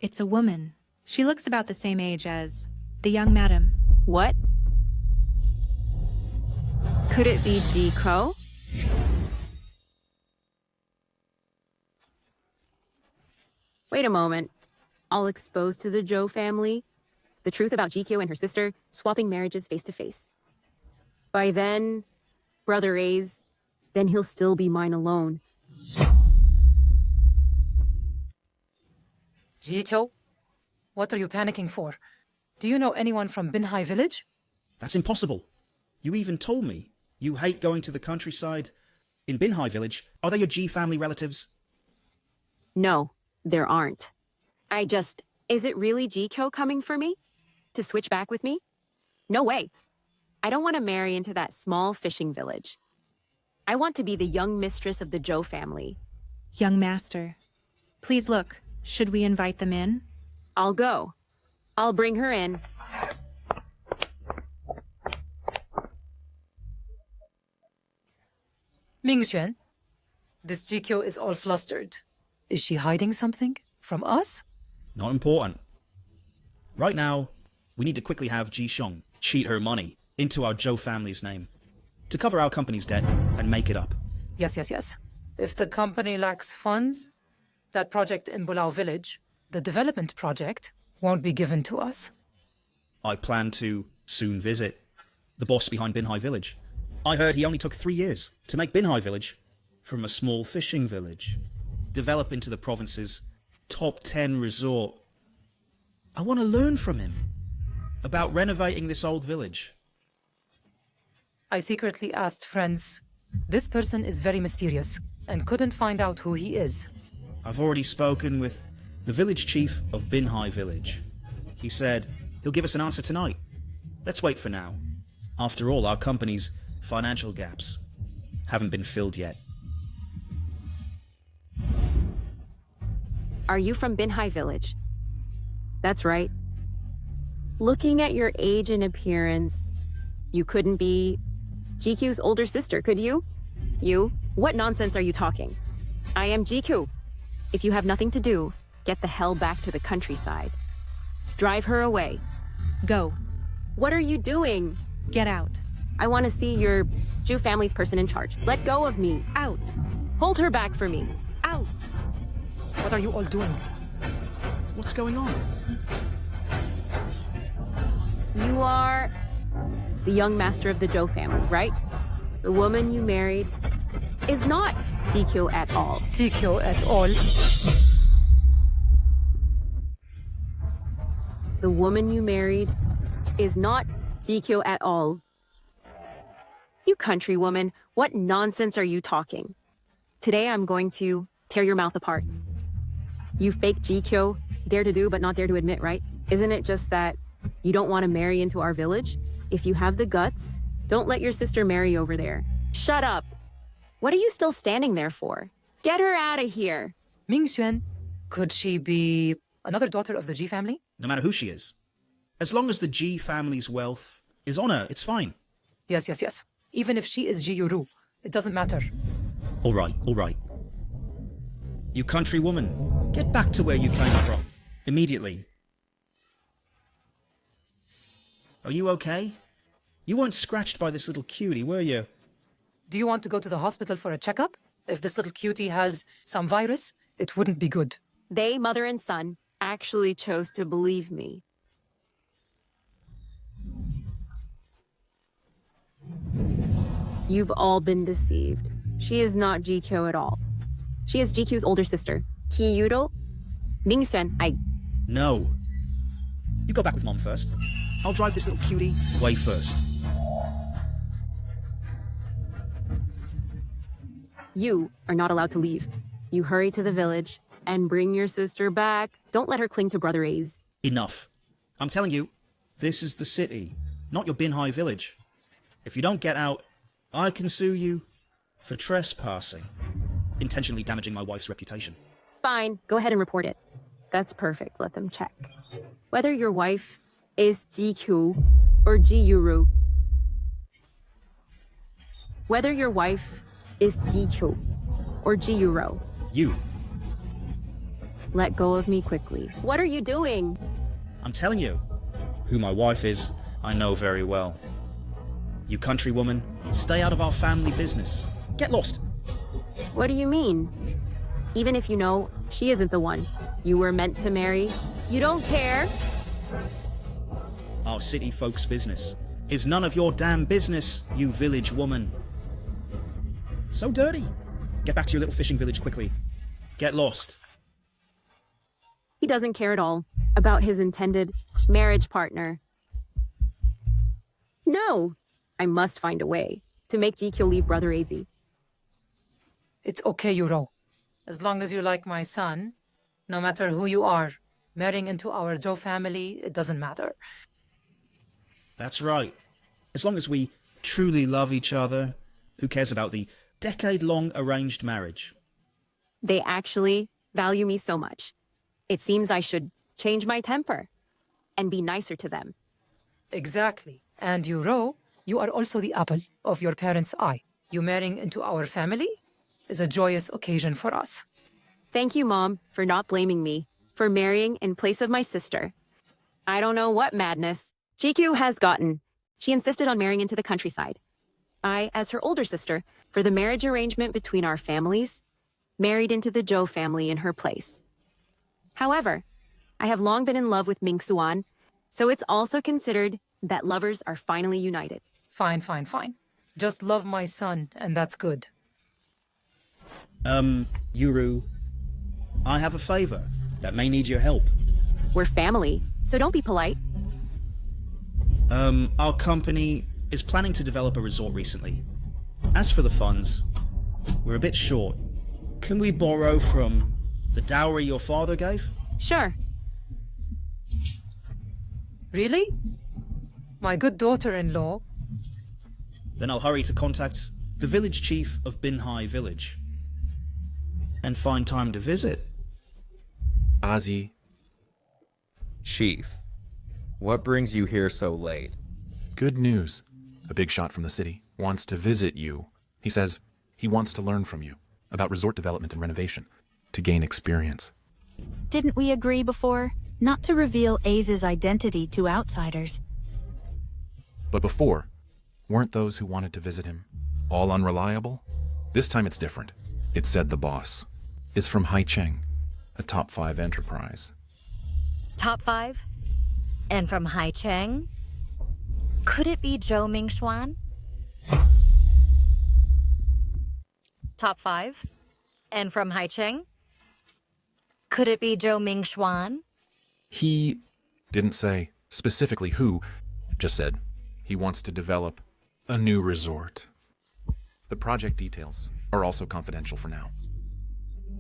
Speaker 12: It's a woman. She looks about the same age as the young madam.
Speaker 4: What? Could it be Jiko? Wait a moment. All exposed to the Zhou family? The truth about Jikyo and her sister swapping marriages face to face. By then, Brother A's, then he'll still be mine alone.
Speaker 11: Jicho, what are you panicking for? Do you know anyone from Binhai Village?
Speaker 9: That's impossible. You even told me. You hate going to the countryside? In Binhai village, are they your G family relatives?
Speaker 4: No, there aren't. Is it really Jiko coming for me? To switch back with me? No way. I don't want to marry into that small fishing village. I want to be the young mistress of the Zhou family.
Speaker 12: Young master, please look. Should we invite them in?
Speaker 4: I'll go. I'll bring her in.
Speaker 11: Mingxuan, this GQ is all flustered. Is she hiding something from us?
Speaker 9: Not important. Right now, we need to quickly have Ji Xiong cheat her money into our Zhou family's name to cover our company's debt and make it up.
Speaker 11: Yes. If the company lacks funds, that project in Bulao village, the development project, won't be given to us.
Speaker 9: I plan to soon visit the boss behind Binhai village. I heard he only took 3 years to make Binhai village from a small fishing village, develop into the province's top 10 resort. I want to learn from him about renovating this old village.
Speaker 11: I secretly asked friends. This person is very mysterious and couldn't find out who he is.
Speaker 9: I've already spoken with the village chief of Binhai village. He said he'll give us an answer tonight. Let's wait for now. After all, our company's financial gaps haven't been filled yet.
Speaker 4: Are you from Binhai village? That's right. Looking at your age and appearance, you couldn't be GQ's older sister, could you? You? What nonsense are you talking? I am GQ. If you have nothing to do, get the hell back to the countryside. Drive her away.
Speaker 12: Go.
Speaker 4: What are you doing?
Speaker 12: Get out.
Speaker 4: I want to see your Zhu family's person in charge. Let go of me.
Speaker 12: Out.
Speaker 4: Hold her back for me.
Speaker 12: Out.
Speaker 11: What are you all doing?
Speaker 9: What's going on?
Speaker 4: You are the young master of the Zhou family, right? The woman you married is not TQ at all.
Speaker 11: TQ at all?
Speaker 4: The woman you married is not TQ at all. You country woman, what nonsense are you talking? Today I'm going to tear your mouth apart. You fake GQ, dare to do but not dare to admit, right? Isn't it just that you don't want to marry into our village? If you have the guts, don't let your sister marry over there. Shut up! What are you still standing there for? Get her out of here!
Speaker 11: Mingxuan, could she be another daughter of the G family?
Speaker 9: No matter who she is. As long as the G family's wealth is on her, it's fine.
Speaker 11: Yes. Even if she is Ji Yuru, it doesn't matter.
Speaker 9: All right. You country woman, get back to where you came from. Immediately. Are you okay? You weren't scratched by this little cutie, were you?
Speaker 11: Do you want to go to the hospital for a checkup? If this little cutie has some virus, it wouldn't be good.
Speaker 4: They, mother and son, actually chose to believe me. You've all been deceived. She is not GQ at all. She is GQ's older sister, Kiyuro. Mingxuan,
Speaker 9: No. You go back with Mom first. I'll drive this little cutie away first.
Speaker 4: You are not allowed to leave. You hurry to the village and bring your sister back. Don't let her cling to Brother A's.
Speaker 9: Enough. I'm telling you, this is the city, not your Binhai village. If you don't get out, I can sue you for trespassing, intentionally damaging my wife's reputation.
Speaker 4: Fine, go ahead and report it. That's perfect, let them check. Whether your wife is GQ or Jiyuru. Whether your wife is GQ or Jiyuro.
Speaker 9: You.
Speaker 4: Let go of me quickly. What are you doing?
Speaker 9: I'm telling you, who my wife is, I know very well. You country woman, stay out of our family business. Get lost.
Speaker 4: What do you mean? Even if you know she isn't the one you were meant to marry, you don't care?
Speaker 9: Our city folks' business is none of your damn business, you village woman. So dirty. Get back to your little fishing village quickly. Get lost.
Speaker 4: He doesn't care at all about his intended marriage partner. No, I must find a way to make GQ leave Brother AZ.
Speaker 11: It's okay, Yuro. As long as you like my son, no matter who you are, marrying into our Joe family, it doesn't matter.
Speaker 9: That's right. As long as we truly love each other, who cares about the decade-long arranged marriage?
Speaker 4: They actually value me so much. It seems I should change my temper and be nicer to them.
Speaker 11: Exactly. And Yuro, you are also the apple of your parents' eye. You marrying into our family is a joyous occasion for us.
Speaker 4: Thank you, Mom, for not blaming me for marrying in place of my sister. I don't know what madness GQ has gotten. She insisted on marrying into the countryside. I, as her older sister, for the marriage arrangement between our families, married into the Zhou family in her place. However, I have long been in love with Ming Xuan, so it's also considered that lovers are finally united.
Speaker 11: Fine, fine, fine. Just love my son, and that's good.
Speaker 9: Yuru, I have a favor that may need your help.
Speaker 4: We're family, so don't be polite.
Speaker 9: Our company is planning to develop a resort recently. As for the funds, we're a bit short. Can we borrow from the dowry your father gave?
Speaker 4: Sure.
Speaker 11: Really? My good daughter-in-law?
Speaker 9: Then I'll hurry to contact the village chief of Binhai village and find time to visit.
Speaker 6: Ozzy. Chief, what brings you here so late?
Speaker 13: Good news. A big shot from the city wants to visit you. He says he wants to learn from you about resort development and renovation to gain experience.
Speaker 10: Didn't we agree before not to reveal Aze's identity to outsiders?
Speaker 13: But before, weren't those who wanted to visit him all unreliable? This time it's different. It said the boss is from Haicheng, a top 5 enterprise.
Speaker 2: Top 5? And from Haicheng? Could it be Zhou Mingxuan? Top 5? And from Haicheng? Could it be Zhou Mingxuan?
Speaker 13: He didn't say specifically who, just said he wants to develop a new resort. The project details are also confidential for now.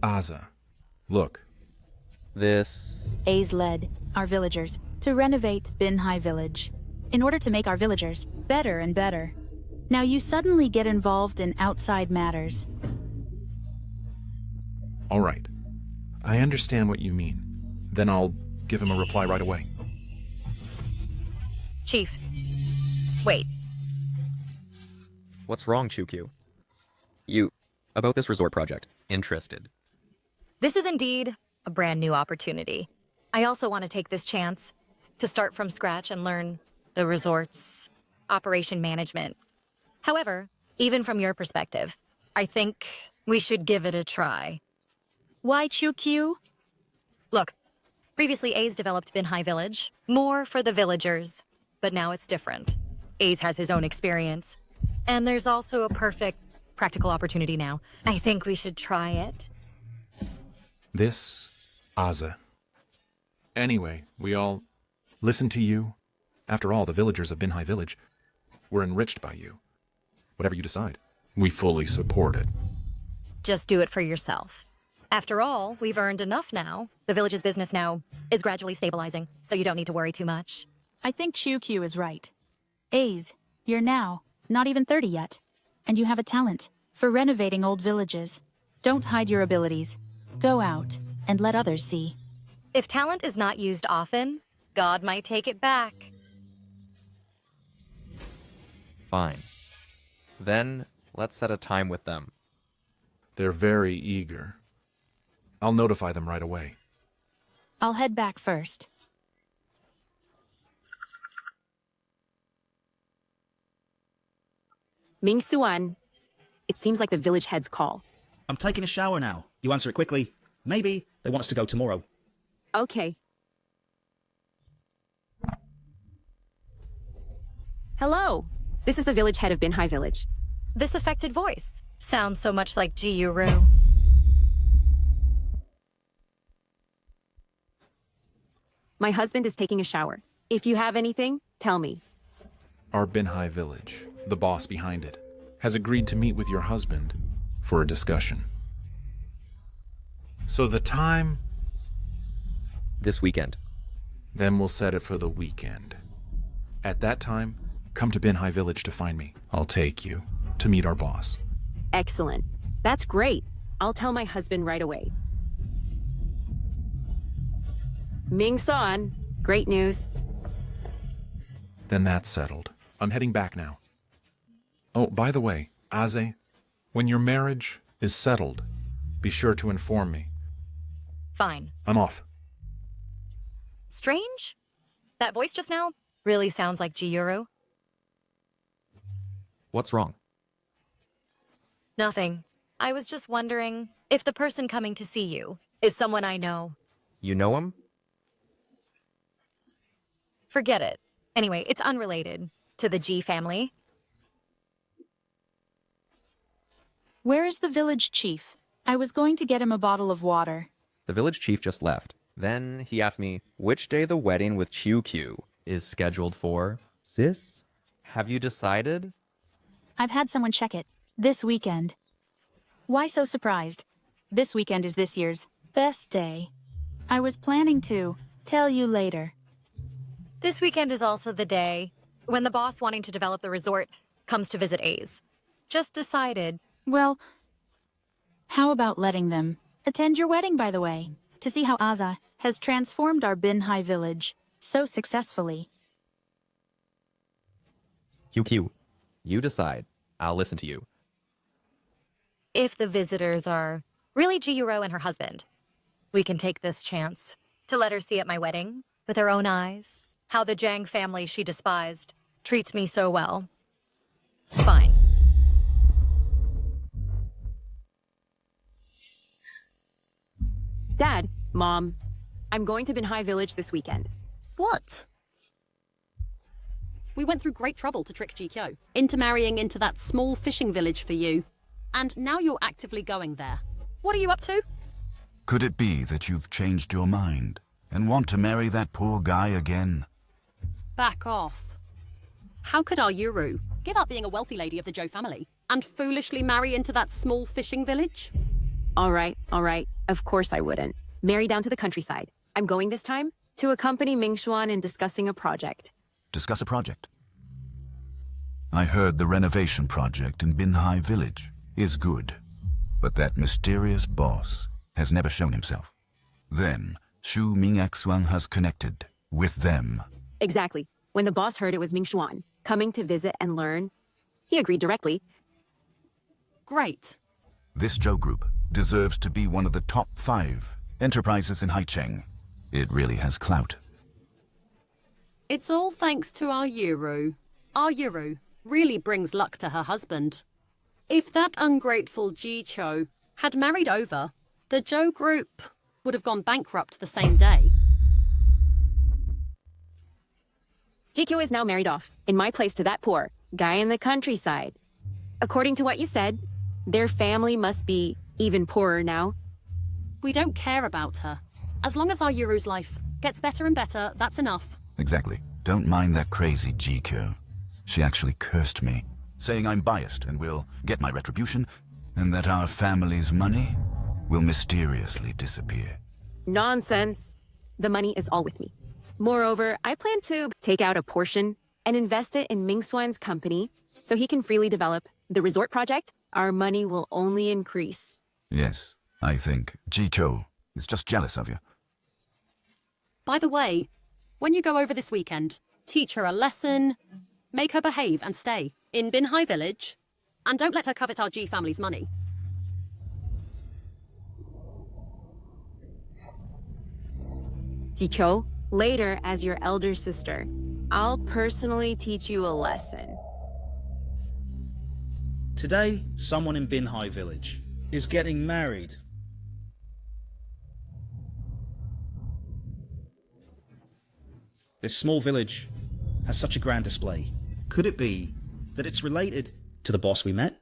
Speaker 13: Aza, look.
Speaker 6: This...
Speaker 10: Aze led our villagers to renovate Binhai village in order to make our villagers better and better. Now you suddenly get involved in outside matters.
Speaker 13: All right. I understand what you mean. Then I'll give him a reply right away.
Speaker 2: Chief. Wait.
Speaker 6: What's wrong, Chukyu? You... about this resort project. Interested.
Speaker 2: This is indeed a brand new opportunity. I also want to take this chance to start from scratch and learn the resort's operation management. However, even from your perspective, I think we should give it a try.
Speaker 10: Why Chukyu?
Speaker 2: Look, previously Aze developed Binhai Village, more for the villagers, but now it's different. Aze has his own experience, and there's also a perfect practical opportunity now. I think we should try it.
Speaker 13: This, Aza. Anyway, we all listen to you. After all, the villagers of Binhai Village were enriched by you. Whatever you decide, we fully support it.
Speaker 2: Just do it for yourself. After all, we've earned enough now. The village's business now is gradually stabilizing, so you don't need to worry too much.
Speaker 10: I think Chukyu is right. Aze, you're now not even 30 yet, and you have a talent for renovating old villages. Don't hide your abilities. Go out and let others see.
Speaker 2: If talent is not used often, God might take it back.
Speaker 6: Fine. Then, let's set a time with them.
Speaker 13: They're very eager. I'll notify them right away.
Speaker 10: I'll head back first.
Speaker 4: Ming Xuan, it seems like the village head's call.
Speaker 9: I'm taking a shower now. You answer it quickly. Maybe they want us to go tomorrow.
Speaker 4: Okay. Hello. This is the village head of Binhai Village.
Speaker 2: This affected voice sounds so much like Ji Yuru.
Speaker 4: My husband is taking a shower. If you have anything, tell me.
Speaker 13: Our Binhai Village, the boss behind it, has agreed to meet with your husband for a discussion. So the time?
Speaker 6: This weekend.
Speaker 13: Then we'll set it for the weekend. At that time, come to Bin Hai Village to find me. I'll take you to meet our boss.
Speaker 4: Excellent. That's great. I'll tell my husband right away. Ming Son, great news.
Speaker 13: Then that's settled. I'm heading back now. Oh, by the way, Aze, when your marriage is settled, be sure to inform me.
Speaker 2: Fine.
Speaker 13: I'm off.
Speaker 2: Strange? That voice just now really sounds like Jiyuru.
Speaker 6: What's wrong?
Speaker 2: Nothing. I was just wondering if the person coming to see you is someone I know.
Speaker 6: You know him?
Speaker 2: Forget it. Anyway, it's unrelated to the G family.
Speaker 10: Where is the village chief? I was going to get him a bottle of water.
Speaker 6: The village chief just left. Then he asked me which day the wedding with Qiu Qiu is scheduled for. Sis, have you decided?
Speaker 10: I've had someone check it. This weekend. Why so surprised? This weekend is this year's best day. I was planning to tell you later.
Speaker 2: This weekend is also the day when the boss wanting to develop the resort comes to visit A's. Just decided.
Speaker 10: Well, how about letting them attend your wedding, by the way, to see how Aza has transformed our Bin Hai village so successfully.
Speaker 6: Qiu Qiu, you decide. I'll listen to you.
Speaker 2: If the visitors are really Jiyuro and her husband, we can take this chance to let her see at my wedding with her own eyes how the Zhang family she despised treats me so well. Fine.
Speaker 4: Dad, Mom, I'm going to Bin Hai Village this weekend.
Speaker 1: What? We went through great trouble to trick Jikyo into marrying into that small fishing village for you. And now you're actively going there. What are you up to?
Speaker 3: Could it be that you've changed your mind and want to marry that poor guy again?
Speaker 1: Back off. How could our Yuru give up being a wealthy lady of the Zhou family and foolishly marry into that small fishing village?
Speaker 4: All right. Of course I wouldn't. Marry down to the countryside. I'm going this time to accompany Mingxuan in discussing a project.
Speaker 3: Discuss a project. I heard the renovation project in Bin Hai Village is good, but that mysterious boss has never shown himself. Then, Shu Mingxuan has connected with them.
Speaker 4: Exactly. When the boss heard it was Mingxuan coming to visit and learn, he agreed directly.
Speaker 1: Great.
Speaker 3: This Zhou group deserves to be one of the top 5 enterprises in Haicheng. It really has clout.
Speaker 1: It's all thanks to our Yuru. Our Yuru really brings luck to her husband. If that ungrateful Ji-Cho had married over, the Zhou group would have gone bankrupt the same day.
Speaker 4: GQ is now married off, in my place to that poor guy in the countryside. According to what you said, their family must be even poorer now.
Speaker 1: We don't care about her. As long as our Yuru's life gets better and better, that's enough.
Speaker 3: Exactly. Don't mind that crazy Jiko. She actually cursed me, saying I'm biased and will get my retribution, and that our family's money will mysteriously disappear.
Speaker 4: Nonsense. The money is all with me. Moreover, I plan to take out a portion and invest it in Mingxuan's company so he can freely develop the resort project. Our money will only increase.
Speaker 3: Yes, I think Jiko is just jealous of you.
Speaker 1: By the way, when you go over this weekend, teach her a lesson, make her behave and stay in Bin Hai Village, and don't let her covet our G family's money.
Speaker 4: Jiqiu, later as your elder sister, I'll personally teach you a lesson.
Speaker 9: Today, someone in Bin Hai Village is getting married. This small village has such a grand display. Could it be that it's related to the boss we met?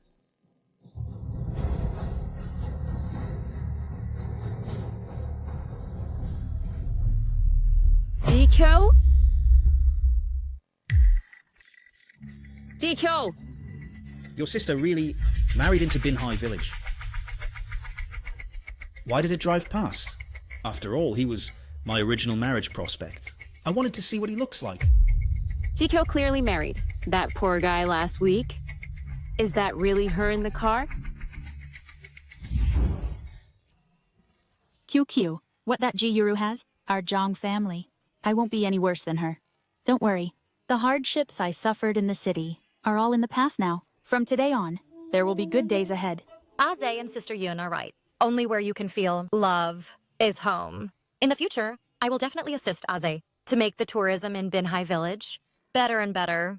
Speaker 4: Jiqiu!
Speaker 9: Your sister really married into Binhai Village. Why did it drive past? After all, he was my original marriage prospect. I wanted to see what he looks like.
Speaker 4: Tikyo clearly married that poor guy last week. Is that really her in the car?
Speaker 10: QQ, what that G Yuru has? Our Jong family. I won't be any worse than her. Don't worry. The hardships I suffered in the city are all in the past now. From today on, there will be good days ahead.
Speaker 2: Aze and Sister Yun are right. Only where you can feel love is home. In the future, I will definitely assist Aze to make the tourism in Binhai Village better and better.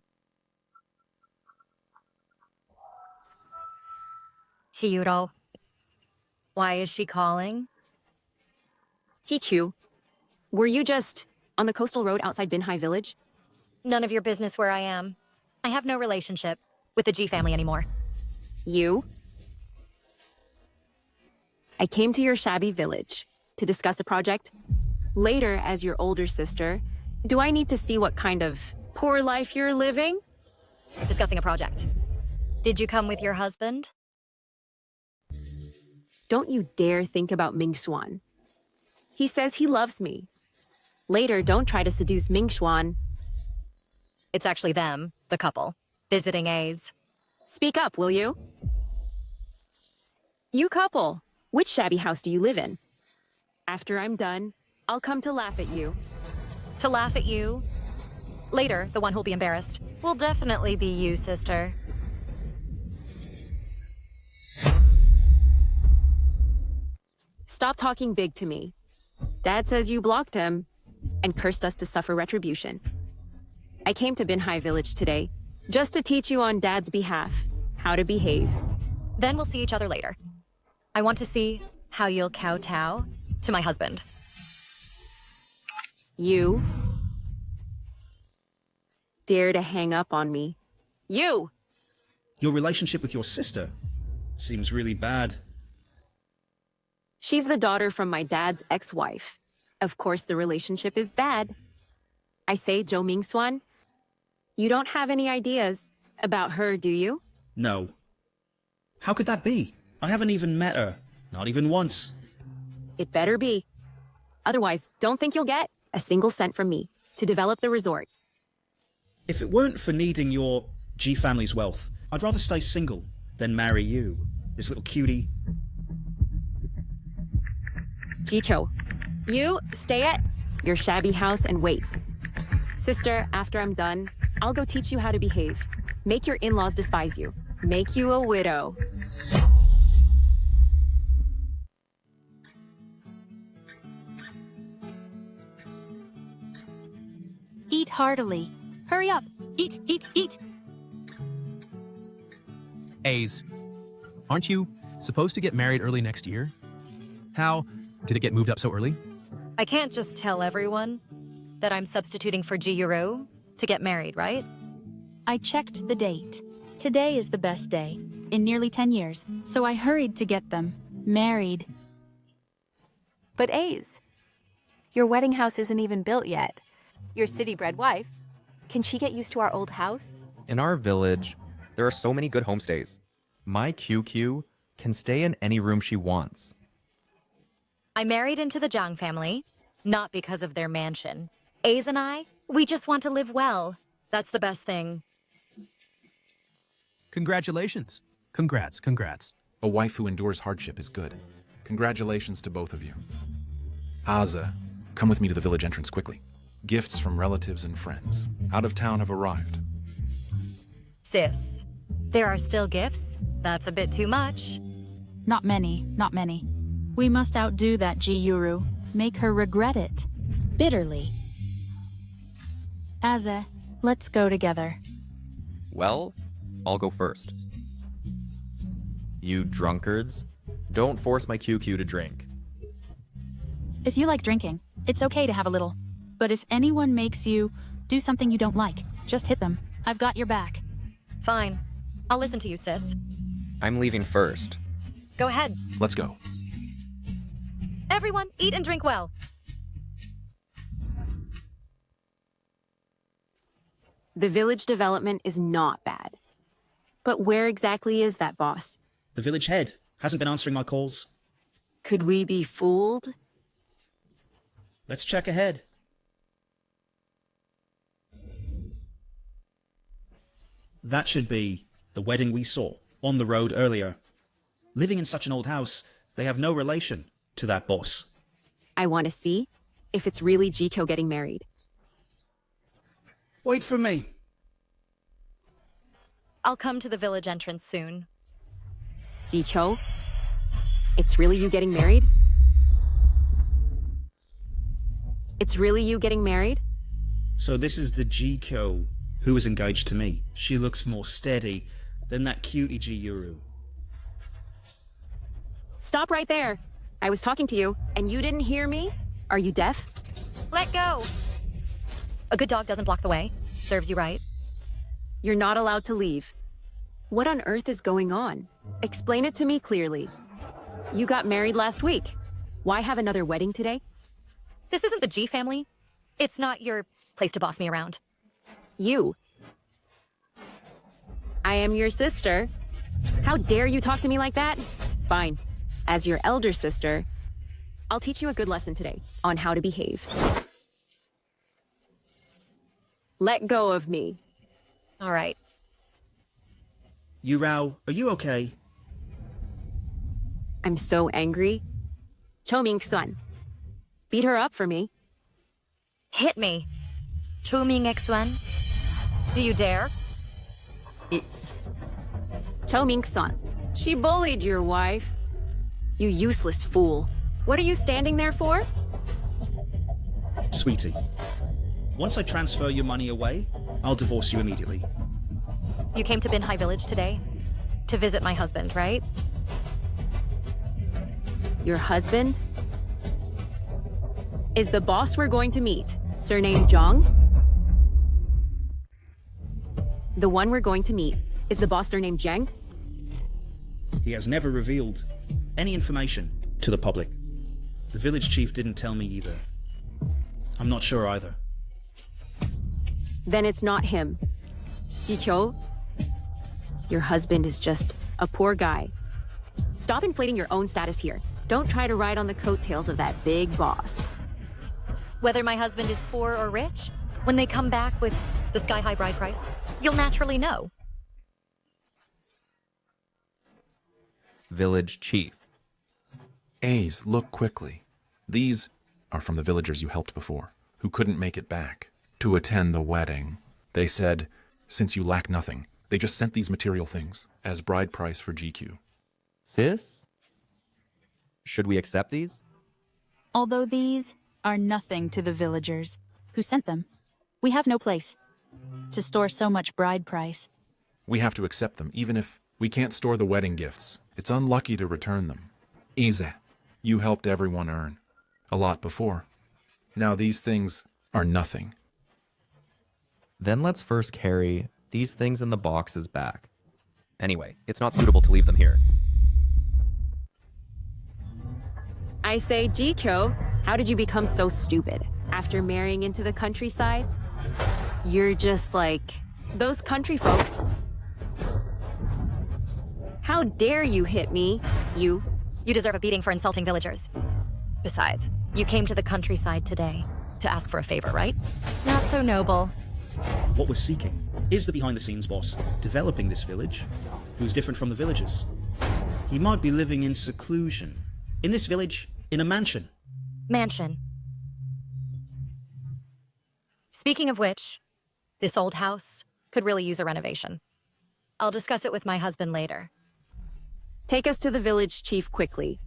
Speaker 2: Chiyuro. Why is she calling?
Speaker 4: Tikyu, were you just on the coastal road outside Binhai Village?
Speaker 2: None of your business where I am. I have no relationship with the G family anymore.
Speaker 4: You? I came to your shabby village to discuss a project. Later, as your older sister, do I need to see what kind of poor life you're living?
Speaker 2: Discussing a project. Did you come with your husband?
Speaker 4: Don't you dare think about Ming Xuan. He says he loves me. Later, don't try to seduce Ming Xuan.
Speaker 2: It's actually them, the couple, visiting A's.
Speaker 4: Speak up, will you? You couple, which shabby house do you live in? After I'm done, I'll come to laugh at you.
Speaker 2: To laugh at you? Later, the one who'll be embarrassed will definitely be you, sister.
Speaker 4: Stop talking big to me. Dad says you blocked him and cursed us to suffer retribution. I came to Binhai Village today just to teach you on Dad's behalf how to behave.
Speaker 2: Then we'll see each other later. I want to see how you'll kowtow to my husband.
Speaker 4: You dare to hang up on me. You!
Speaker 9: Your relationship with your sister seems really bad.
Speaker 4: She's the daughter from my dad's ex-wife. Of course, the relationship is bad. I say, Zhou Mingxuan, you don't have any ideas about her, do you?
Speaker 9: No. How could that be? I haven't even met her. Not even once.
Speaker 4: It better be. Otherwise, don't think you'll get a single cent from me to develop the resort.
Speaker 9: If it weren't for needing your G family's wealth, I'd rather stay single than marry you, this little cutie.
Speaker 4: Chicho, you stay at your shabby house and wait. Sister, after I'm done, I'll go teach you how to behave. Make your in-laws despise you. Make you a widow.
Speaker 10: Eat heartily. Hurry up. Eat, eat, eat.
Speaker 14: A's, aren't you supposed to get married early next year? How did it get moved up so early?
Speaker 2: I can't just tell everyone that I'm substituting for Jiyuro to get married, right?
Speaker 10: I checked the date. Today is the best day in nearly 10 years, so I hurried to get them married.
Speaker 15: But A's, your wedding house isn't even built yet. Your city-bred wife, can she get used to our old house?
Speaker 6: In our village, there are so many good homestays. My QQ can stay in any room she wants.
Speaker 2: I married into the Zhang family, not because of their mansion. A's and I, we just want to live well. That's the best thing.
Speaker 14: Congratulations. Congrats.
Speaker 13: A wife who endures hardship is good. Congratulations to both of you. Aza, come with me to the village entrance quickly. Gifts from relatives and friends out of town have arrived.
Speaker 2: Sis, there are still gifts? That's a bit too much.
Speaker 10: Not many. We must outdo that Jiyuru. Make her regret it. Bitterly. Aze, let's go together.
Speaker 6: Well, I'll go first. You drunkards, don't force my QQ to drink.
Speaker 10: If you like drinking, it's okay to have a little. But if anyone makes you do something you don't like, just hit them. I've got your back.
Speaker 2: Fine. I'll listen to you, sis.
Speaker 6: I'm leaving first.
Speaker 2: Go ahead.
Speaker 13: Let's go.
Speaker 2: Everyone, eat and drink well.
Speaker 4: The village development is not bad. But where exactly is that boss?
Speaker 9: The village head hasn't been answering my calls.
Speaker 4: Could we be fooled?
Speaker 9: Let's check ahead. That should be the wedding we saw on the road earlier. Living in such an old house, they have no relation to that boss.
Speaker 4: I want to see if it's really Jiko getting married.
Speaker 9: Wait for me.
Speaker 2: I'll come to the village entrance soon.
Speaker 4: Jiko, it's really you getting married? It's really you getting married?
Speaker 9: So this is the Jiko who is engaged to me. She looks more steady than that cutie Jiyuru.
Speaker 4: Stop right there. I was talking to you, and you didn't hear me? Are you deaf?
Speaker 2: Let go! A good dog doesn't block the way. Serves you right.
Speaker 4: You're not allowed to leave. What on earth is going on? Explain it to me clearly. You got married last week. Why have another wedding today?
Speaker 2: This isn't the G family. It's not your place to boss me around.
Speaker 4: You. I am your sister. How dare you talk to me like that? Fine. As your elder sister, I'll teach you a good lesson today on how to behave. Let go of me.
Speaker 2: All right.
Speaker 9: Yurao, are you okay?
Speaker 4: I'm so angry. Cho Ming-sun. Beat her up for me.
Speaker 2: Hit me. Cho Ming-sun. Do you dare?
Speaker 4: Cho Ming-sun. She bullied your wife. You useless fool. What are you standing there for?
Speaker 9: Sweetie, once I transfer your money away, I'll divorce you immediately.
Speaker 2: You came to Binhai Village today to visit my husband, right?
Speaker 4: Your husband? Is the boss we're going to meet surnamed Zhang? The one we're going to meet, is the boss surnamed Zhang?
Speaker 9: He has never revealed any information to the public. The village chief didn't tell me either. I'm not sure either.
Speaker 4: Then it's not him. Jiqiu, your husband is just a poor guy. Stop inflating your own status here. Don't try to ride on the coattails of that big boss.
Speaker 2: Whether my husband is poor or rich, when they come back with the sky-high bride price, you'll naturally know.
Speaker 6: Village chief.
Speaker 13: A's, look quickly. These are from the villagers you helped before, who couldn't make it back to attend the wedding. They said, since you lack nothing, they just sent these material things as bride price for GQ.
Speaker 6: Sis? Should we accept these?
Speaker 10: Although these are nothing to the villagers who sent them, we have no place to store so much bride price.
Speaker 13: We have to accept them, even if we can't store the wedding gifts. It's unlucky to return them. Ize, you helped everyone earn a lot before. Now these things are nothing.
Speaker 6: Then let's first carry these things in the boxes back. Anyway, it's not suitable to leave them here.
Speaker 4: I say, Jiko, how did you become so stupid? After marrying into the countryside? You're just like those country folks. How dare you hit me, you?
Speaker 2: You deserve a beating for insulting villagers. Besides, you came to the countryside today to ask for a favor, right? Not so noble.
Speaker 9: What we're seeking is the behind-the-scenes boss developing this village, who's different from the villagers. He might be living in seclusion. In this village, in a mansion.
Speaker 2: Mansion. Speaking of which, this old house could really use a renovation. I'll discuss it with my husband later.
Speaker 4: Take us to the village chief quickly.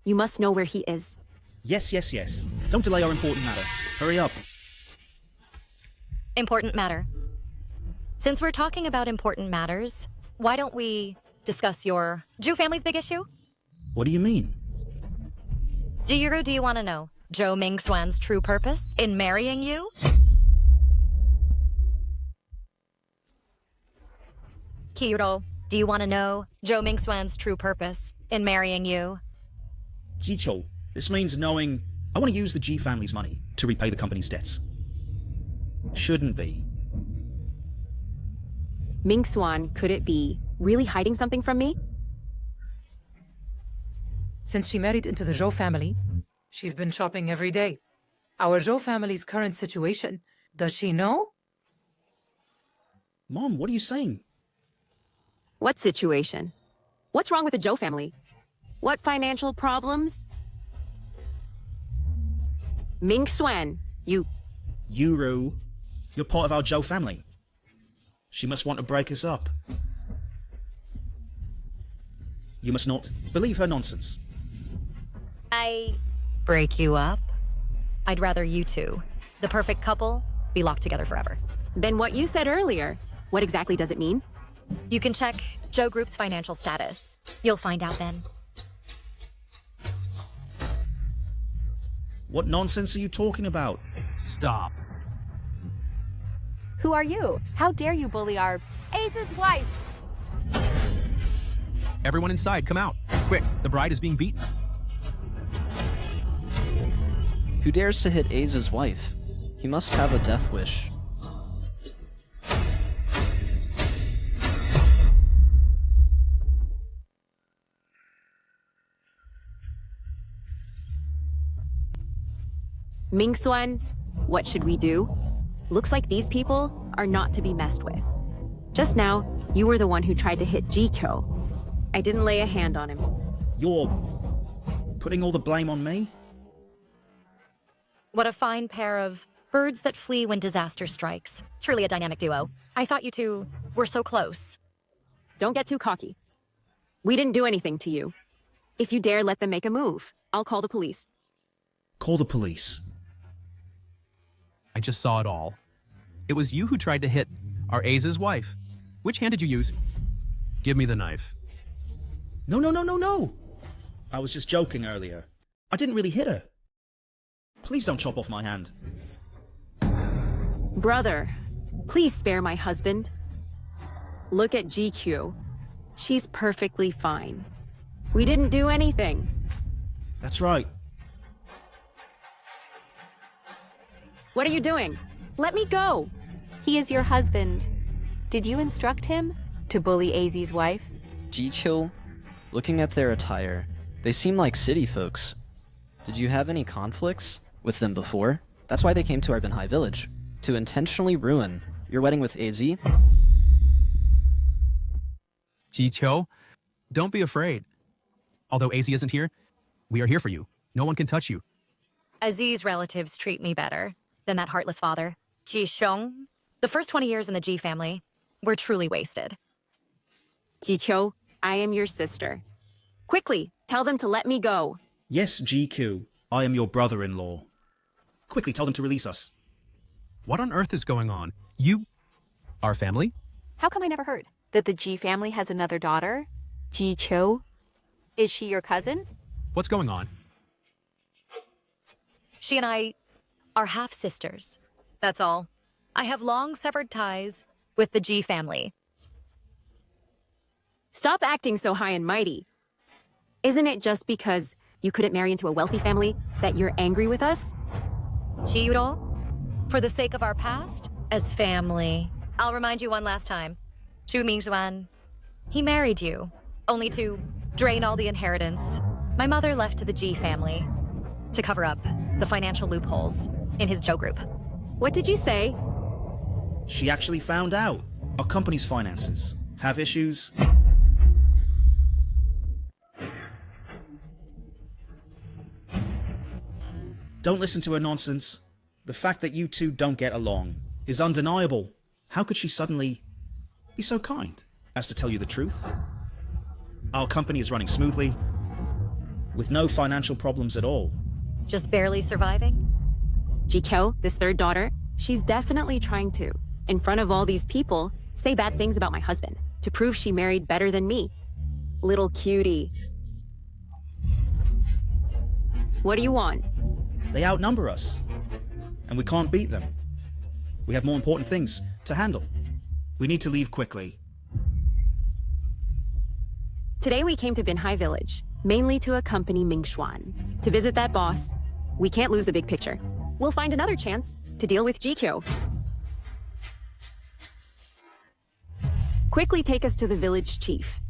Speaker 4: You must know where he is.
Speaker 9: Yes, yes, yes. Don't delay our important matter. Hurry up.
Speaker 2: Important matter. Since we're talking about important matters, why don't we discuss your Ju family's big issue?
Speaker 9: What do you mean?
Speaker 2: Jiyuru, do you want to know Zhou Mingxuan's true purpose in marrying you? Kiro, do you want to know Zhou Mingxuan's true purpose in marrying you?
Speaker 9: Jiqiu, this means knowing I want to use the G family's money to repay the company's debts. Shouldn't be.
Speaker 4: Ming Xuan, could it be really hiding something from me?
Speaker 11: Since she married into the Zhou family, she's been shopping every day. Our Zhou family's current situation, does she know?
Speaker 9: Mom, what are you saying?
Speaker 4: What situation? What's wrong with the Zhou family? What financial problems? Ming Xuan, you...
Speaker 9: Yuru, you're part of our Zhou family. She must want to break us up. You must not believe her nonsense.
Speaker 2: I break you up? I'd rather you two, the perfect couple, be locked together forever.
Speaker 4: Then what you said earlier, what exactly does it mean?
Speaker 2: You can check Zhou Group's financial status. You'll find out then.
Speaker 9: What nonsense are you talking about?
Speaker 14: Stop.
Speaker 15: Who are you? How dare you bully our Ace's wife?
Speaker 14: Everyone inside, come out. Quick, the bride is being beaten.
Speaker 5: Who dares to hit Aza's wife? He must have a death wish.
Speaker 4: Ming Xuan, what should we do? Looks like these people are not to be messed with. Just now, you were the one who tried to hit Jikyo. I didn't lay a hand on him.
Speaker 9: You're putting all the blame on me?
Speaker 2: What a fine pair of birds that flee when disaster strikes. Truly a dynamic duo. I thought you two were so close.
Speaker 4: Don't get too cocky. We didn't do anything to you. If you dare let them make a move, I'll call the police.
Speaker 9: Call the police.
Speaker 14: I just saw it all. It was you who tried to hit our Aza's wife. Which hand did you use? Give me the knife.
Speaker 9: No. I was just joking earlier. I didn't really hit her. Please don't chop off my hand.
Speaker 4: Brother, please spare my husband. Look at GQ. She's perfectly fine. We didn't do anything.
Speaker 9: That's right.
Speaker 4: What are you doing? Let me go.
Speaker 15: He is your husband. Did you instruct him to bully Azi's wife?
Speaker 5: Jiqiu, looking at their attire, they seem like city folks. Did you have any conflicts with them before? That's why they came to our Binhai village. To intentionally ruin your wedding with AZ?
Speaker 14: Jiqiu, don't be afraid. Although AZ isn't here, we are here for you. No one can touch you.
Speaker 2: Aziz's relatives treat me better than that heartless father. Ji Xiong. The first 20 years in the G family were truly wasted.
Speaker 4: Jiqiu, I am your sister. Quickly, tell them to let me go.
Speaker 9: Yes, GQ. I am your brother-in-law. Quickly, tell them to release us.
Speaker 14: What on earth is going on? You... our family?
Speaker 15: How come I never heard that the G family has another daughter? Ji Cho? Is she your cousin?
Speaker 14: What's going on?
Speaker 2: She and I are half-sisters. That's all. I have long severed ties with the G family.
Speaker 4: Stop acting so high and mighty. Isn't it just because you couldn't marry into a wealthy family that you're angry with us?
Speaker 2: Chiyuro, for the sake of our past, as family, I'll remind you one last time. Zhu Mingxuan, he married you, only to drain all the inheritance my mother left to the G family to cover up the financial loopholes in his Zhou group.
Speaker 4: What did you say?
Speaker 9: She actually found out our company's finances have issues. Don't listen to her nonsense. The fact that you two don't get along is undeniable. How could she suddenly be so kind as to tell you the truth? Our company is running smoothly, with no financial problems at all.
Speaker 2: Just barely surviving?
Speaker 4: Jikyo, this third daughter, she's definitely trying to, in front of all these people, say bad things about my husband, to prove she married better than me. Little cutie. What do you want?
Speaker 9: They outnumber us, and we can't beat them. We have more important things to handle. We need to leave quickly.
Speaker 4: Today we came to Binhai Village, mainly to accompany Mingxuan. To visit that boss, we can't lose the big picture. We'll find another chance to deal with Jikyo. Quickly take us to the village chief.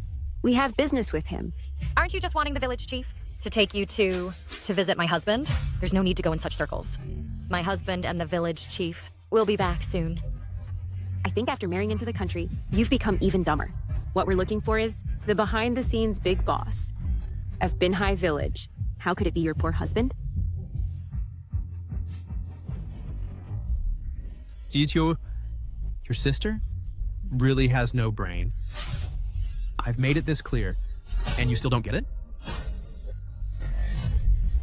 Speaker 4: We have business with him.
Speaker 2: Aren't you just wanting the village chief to take you to visit my husband? There's no need to go in such circles. My husband and the village chief will be back soon.
Speaker 4: I think after marrying into the country, you've become even dumber. What we're looking for is the behind-the-scenes big boss of Binhai Village. How could it be your poor husband?
Speaker 14: Jiqiu, your sister really has no brain. I've made it this clear, and you still don't get it?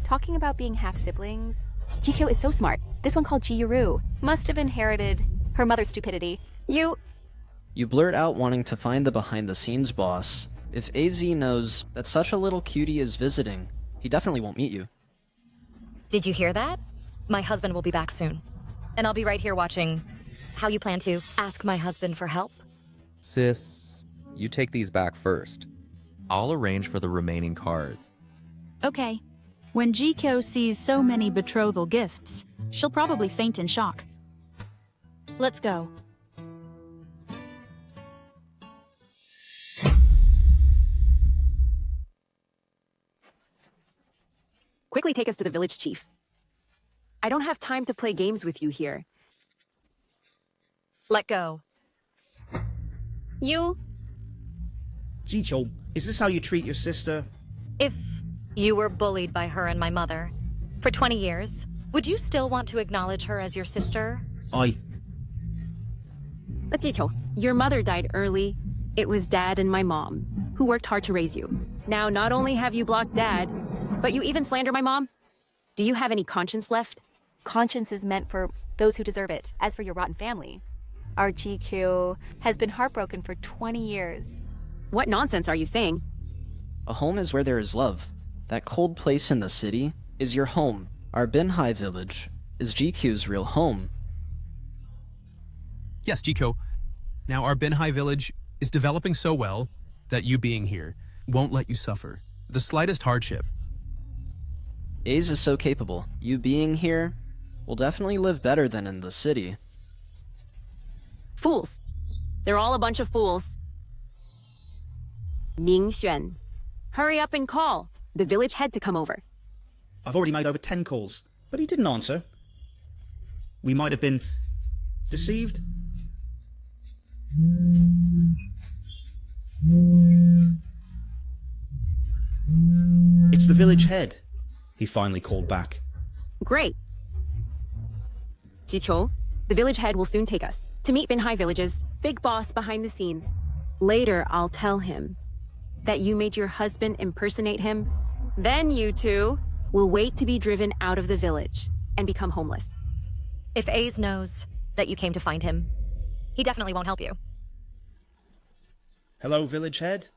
Speaker 15: Talking about being half-siblings, Jikyo is so smart. This one called Jiyuru must have inherited her mother's stupidity.
Speaker 5: You blurt out wanting to find the behind-the-scenes boss. If AZ knows that such a little cutie is visiting, he definitely won't meet you.
Speaker 2: Did you hear that? My husband will be back soon. And I'll be right here watching how you plan to ask my husband for help.
Speaker 6: Sis, you take these back first. I'll arrange for the remaining cars.
Speaker 10: Okay. When Jikyo sees so many betrothal gifts, she'll probably faint in shock. Let's go.
Speaker 4: Quickly take us to the village chief. I don't have time to play games with you here.
Speaker 2: Let go.
Speaker 4: You?
Speaker 9: Jiqiu, is this how you treat your sister?
Speaker 2: If you were bullied by her and my mother for 20 years, would you still want to acknowledge her as your sister?
Speaker 4: Jiqiu, your mother died early. It was Dad and my mom who worked hard to raise you. Now, not only have you blocked Dad, but you even slander my mom? Do you have any conscience left?
Speaker 15: Conscience is meant for those who deserve it. As for your rotten family, our GQ has been heartbroken for 20 years.
Speaker 4: What nonsense are you saying?
Speaker 5: A home is where there is love. That cold place in the city is your home. Our Binhai village is GQ's real home.
Speaker 14: Yes, Jiko. Now our Binhai village is developing so well that you being here won't let you suffer the slightest hardship.
Speaker 5: Aze is so capable. You being here will definitely live better than in the city.
Speaker 4: Fools. They're all a bunch of fools. Mingxuan, hurry up and call the village head to come over.
Speaker 9: I've already made over 10 calls, but he didn't answer. We might have been deceived. It's the village head, he finally called back.
Speaker 4: Great. Jiqiu, the village head will soon take us to meet Binhai Village's big boss behind the scenes. Later, I'll tell him that you made your husband impersonate him. Then you two will wait to be driven out of the village and become homeless.
Speaker 2: If Aze knows that you came to find him, he definitely won't help you.
Speaker 9: Hello, village head?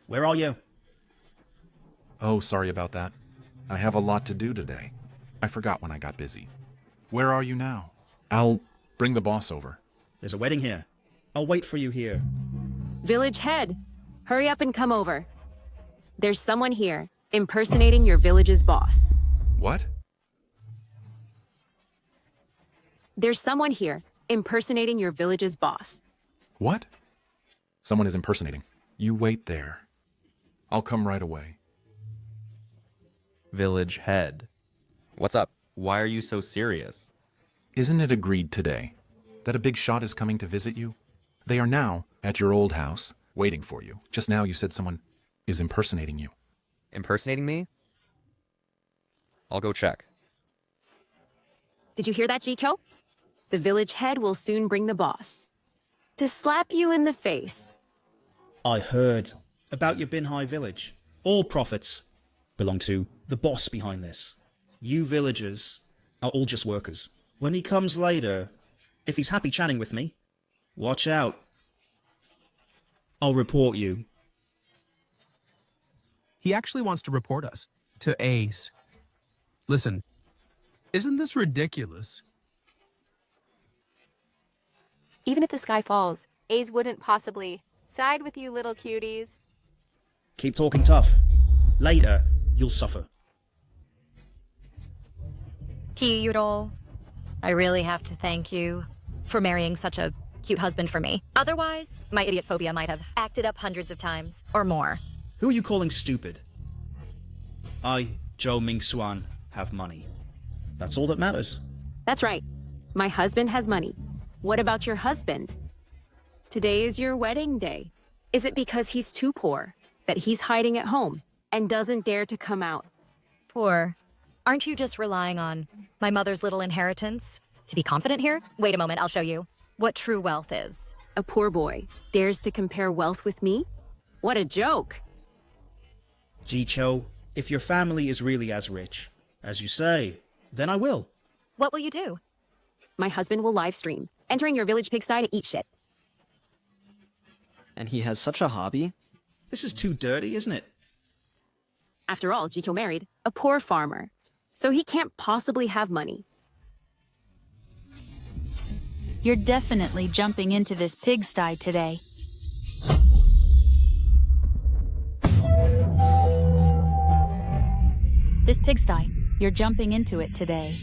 Speaker 9: Where are you?
Speaker 13: Oh, sorry about that. I have a lot to do today. I forgot when I got busy. Where are you now? I'll bring the boss over.
Speaker 9: There's a wedding here. I'll wait for you here.
Speaker 4: Village head, hurry up and come over. There's someone here impersonating your village's boss.
Speaker 13: What?
Speaker 4: There's someone here impersonating your village's boss.
Speaker 13: What? Someone is impersonating. You wait there. I'll come right away.
Speaker 6: Village head. What's up? Why are you so serious?
Speaker 13: Isn't it agreed today that a big shot is coming to visit you? They are now at your old house, waiting for you. Just now you said someone is impersonating you.
Speaker 6: Impersonating me? I'll go check.
Speaker 4: Did you hear that, Jiko? The village head will soon bring the boss to slap you in the face.
Speaker 9: I heard about your Binhai village. All profits belong to the boss behind this. You villagers are all just workers. When he comes later, if he's happy chatting with me, watch out. I'll report you.
Speaker 14: He actually wants to report us to Ace. Listen, isn't this ridiculous?
Speaker 15: Even if the sky falls, Aze wouldn't possibly side with you little cuties.
Speaker 9: Keep talking tough. Later, you'll suffer.
Speaker 2: Kiyuro, I really have to thank you for marrying such a cute husband for me. Otherwise, my idiot phobia might have acted up hundreds of times or more.
Speaker 9: Who are you calling stupid? I, Zhou Mingxuan, have money. That's all that matters.
Speaker 4: That's right. My husband has money. What about your husband? Today is your wedding day. Is it because he's too poor that he's hiding at home and doesn't dare to come out?
Speaker 2: Poor. Aren't you just relying on my mother's little inheritance to be confident here? Wait a moment, I'll show you what true wealth is.
Speaker 4: A poor boy dares to compare wealth with me? What a joke.
Speaker 9: Jiqiu, if your family is really as rich as you say, then I will.
Speaker 2: What will you do?
Speaker 4: My husband will live stream, entering your village pigsty to eat shit.
Speaker 5: And he has such a hobby?
Speaker 9: This is too dirty, isn't it?
Speaker 4: After all, Jiqiu married a poor farmer, so he can't possibly have money.
Speaker 10: You're definitely jumping into this pigsty today. This pigsty, you're jumping into it today.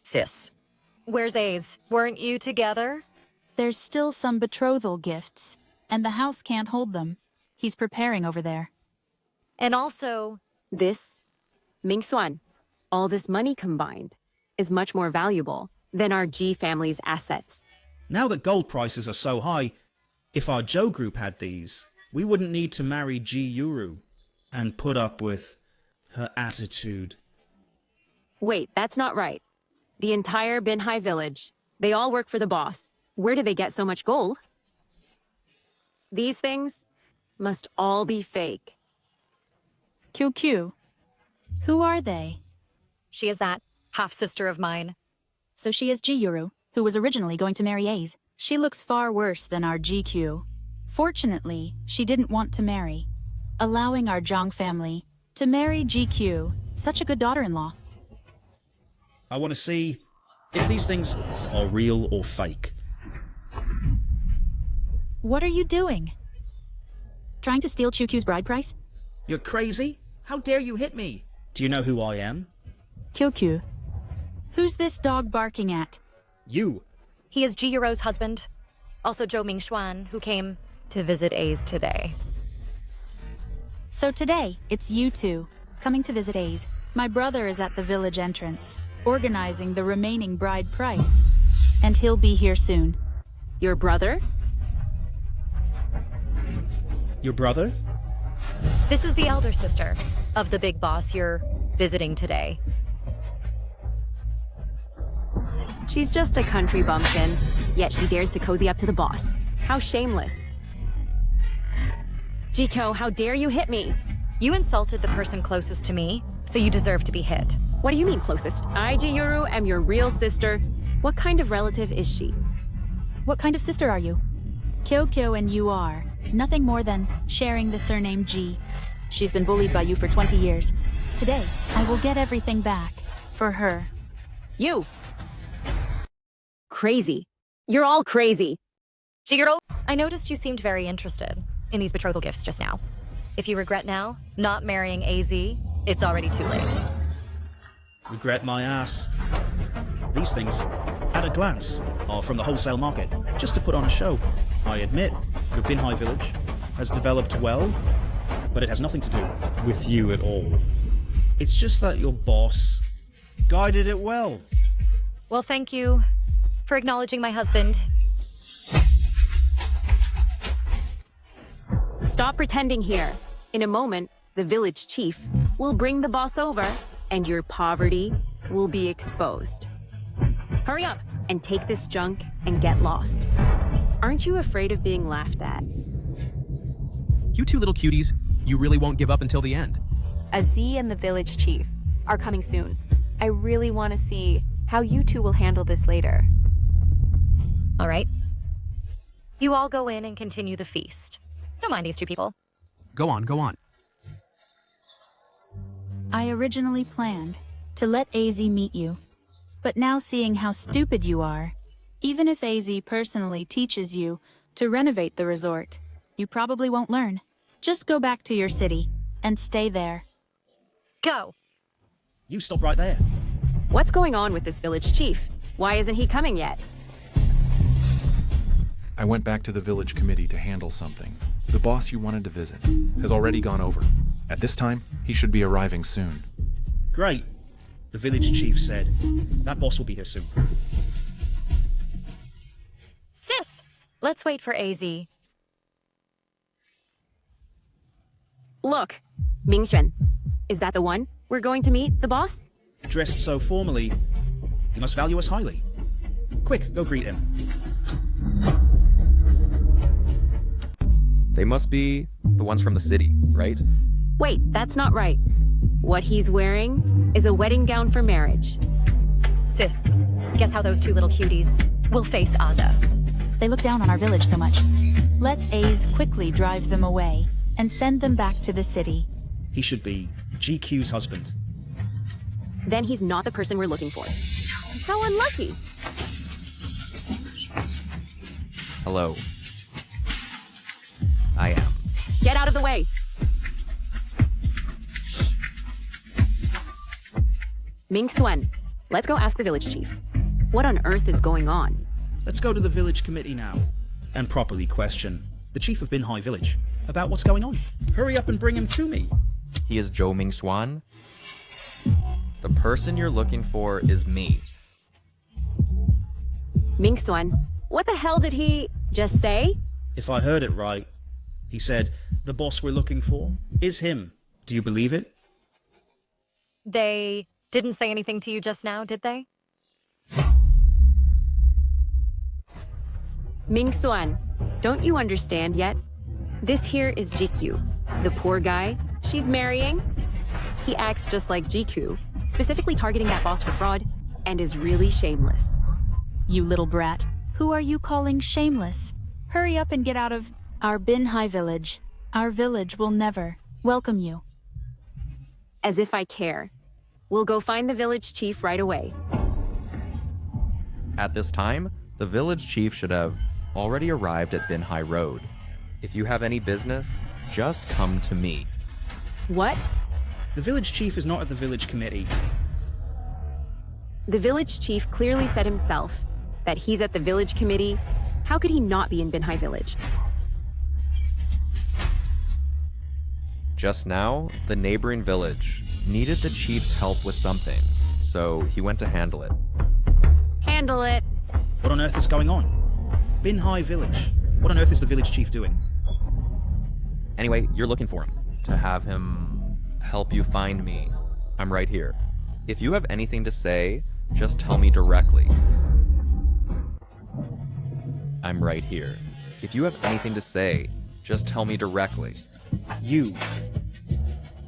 Speaker 2: Sis, where's A's? Weren't you together?
Speaker 10: There's still some betrothal gifts, and the house can't hold them. He's preparing over there.
Speaker 2: And also...
Speaker 4: This, Mingxuan, all this money combined, is much more valuable than our G family's assets.
Speaker 9: Now that gold prices are so high, if our Zhou group had these, we wouldn't need to marry Ji Yuru and put up with her attitude.
Speaker 4: Wait, that's not right. The entire Binhai village, they all work for the boss. Where do they get so much gold? These things must all be fake.
Speaker 10: QQ. Who are they?
Speaker 2: She is that half-sister of mine.
Speaker 10: So she is Jiyuru, who was originally going to marry A's. She looks far worse than our GQ. Fortunately, she didn't want to marry, allowing our Zhang family to marry GQ, such a good daughter-in-law.
Speaker 9: I want to see if these things are real or fake.
Speaker 10: What are you doing? Trying to steal QQ's bride price?
Speaker 9: You're crazy? How dare you hit me? Do you know who I am?
Speaker 10: QQ. Who's this dog barking at?
Speaker 9: You.
Speaker 2: He is Jiru's husband. Also Zhou Mingxuan, who came to visit A's today.
Speaker 10: So today, it's you two, coming to visit A's. My brother is at the village entrance, organizing the remaining bride price. And he'll be here soon.
Speaker 4: Your brother?
Speaker 9: Your brother?
Speaker 2: This is the elder sister of the big boss you're visiting today.
Speaker 4: She's just a country bumpkin, yet she dares to cozy up to the boss. How shameless. Jiqiu, how dare you hit me?
Speaker 2: You insulted the person closest to me, so you deserve to be hit.
Speaker 4: What do you mean closest? I, Jiyuru, am your real sister. What kind of relative is she?
Speaker 10: What kind of sister are you? Kyokyo and you are nothing more than sharing the surname G. She's been bullied by you for 20 years. Today, I will get everything back for her.
Speaker 4: You! Crazy. You're all crazy.
Speaker 2: Jigoro, I noticed you seemed very interested in these betrothal gifts just now. If you regret now not marrying AZ, it's already too late.
Speaker 9: Regret my ass. These things, at a glance, are from the wholesale market, just to put on a show. I admit, your Binhai village has developed well, but it has nothing to do with you at all. It's just that your boss guided it well.
Speaker 2: Well, thank you for acknowledging my husband.
Speaker 4: Stop pretending here. In a moment, the village chief will bring the boss over, and your poverty will be exposed. Hurry up and take this junk and get lost. Aren't you afraid of being laughed at?
Speaker 14: You two little cuties, you really won't give up until the end.
Speaker 15: Aziz and the village chief are coming soon. I really want to see how you two will handle this later.
Speaker 2: All right. You all go in and continue the feast. Don't mind these two people.
Speaker 14: Go on, go on.
Speaker 10: I originally planned to let AZ meet you, but now seeing how stupid you are, even if AZ personally teaches you to renovate the resort, You probably won't learn. Just go back to your city and stay there.
Speaker 2: Go.
Speaker 9: You stop right there.
Speaker 4: What's going on with this village chief? Why isn't he coming yet?
Speaker 13: I went back to the village committee to handle something. The boss you wanted to visit has already gone over. At this time, he should be arriving soon.
Speaker 9: Great. The village chief said that boss will be here soon.
Speaker 2: Sis, let's wait for AZ.
Speaker 4: Look, Mingxuan. Is that the one? We're going to meet the boss?
Speaker 9: Dressed so formally, he must value us highly. Quick, go greet him.
Speaker 6: They must be the ones from the city, right?
Speaker 4: Wait, that's not right. What he's wearing is a wedding gown for marriage.
Speaker 2: Sis, guess how those two little cuties will face Aza?
Speaker 10: They look down on our village so much. Let A's quickly drive them away and send them back to the city.
Speaker 9: He should be GQ's husband.
Speaker 4: Then he's not the person we're looking for. How unlucky.
Speaker 6: Hello. I am.
Speaker 4: Get out of the way. Mingxuan, let's go ask the village chief. What on earth is going on?
Speaker 9: Let's go to the village committee now and properly question the chief of Binhai Village about what's going on. Hurry up and bring him to me.
Speaker 6: He is Zhou Mingxuan. The person you're looking for is me.
Speaker 4: Mingxuan, what the hell did he just say?
Speaker 9: If I heard it right, he said the boss we're looking for is him. Do you believe it?
Speaker 2: They didn't say anything to you just now, did they?
Speaker 4: Mingxuan, don't you understand yet? This here is GQ, the poor guy she's marrying. He acts just like GQ, specifically targeting that boss for fraud, and is really shameless.
Speaker 10: You little brat. Who are you calling shameless? Hurry up and get out of our Binhai village. Our village will never welcome you.
Speaker 4: As if I care. We'll go find the village chief right away.
Speaker 6: At this time, the village chief should have already arrived at Binhai Road. If you have any business, just come to me.
Speaker 4: What?
Speaker 9: The village chief is not at the village committee.
Speaker 4: The village chief clearly said himself that he's at the village committee. How could he not be in Binhai Village?
Speaker 6: Just now, the neighboring village needed the chief's help with something, so he went to handle it.
Speaker 4: Handle it.
Speaker 9: What on earth is going on? Binhai Village. What on earth is the village chief doing?
Speaker 6: Anyway, you're looking for him. To have him help you find me. I'm right here. If you have anything to say, just tell me directly. I'm right here. If you have anything to say, just tell me directly.
Speaker 9: You.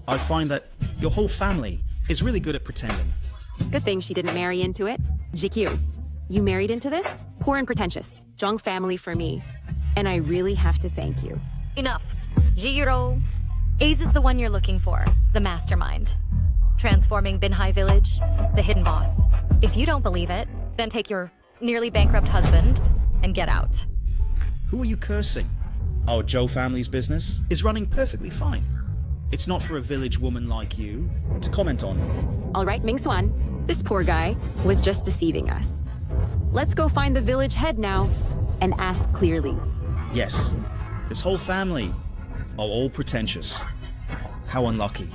Speaker 9: I find that your whole family is really good at pretending.
Speaker 4: Good thing she didn't marry into it. GQ, you married into this? Poor and pretentious. Zhang family for me. And I really have to thank you.
Speaker 2: Enough. Jiro. Aze is the one you're looking for, the mastermind. Transforming Binhai Village, the hidden boss. If you don't believe it, then take your nearly bankrupt husband and get out.
Speaker 9: Who are you cursing? Our Zhou family's business is running perfectly fine. It's not for a village woman like you to comment on.
Speaker 4: All right, Mingxuan, this poor guy was just deceiving us. Let's go find the village head now and ask clearly.
Speaker 9: Yes, this whole family are all pretentious. How unlucky.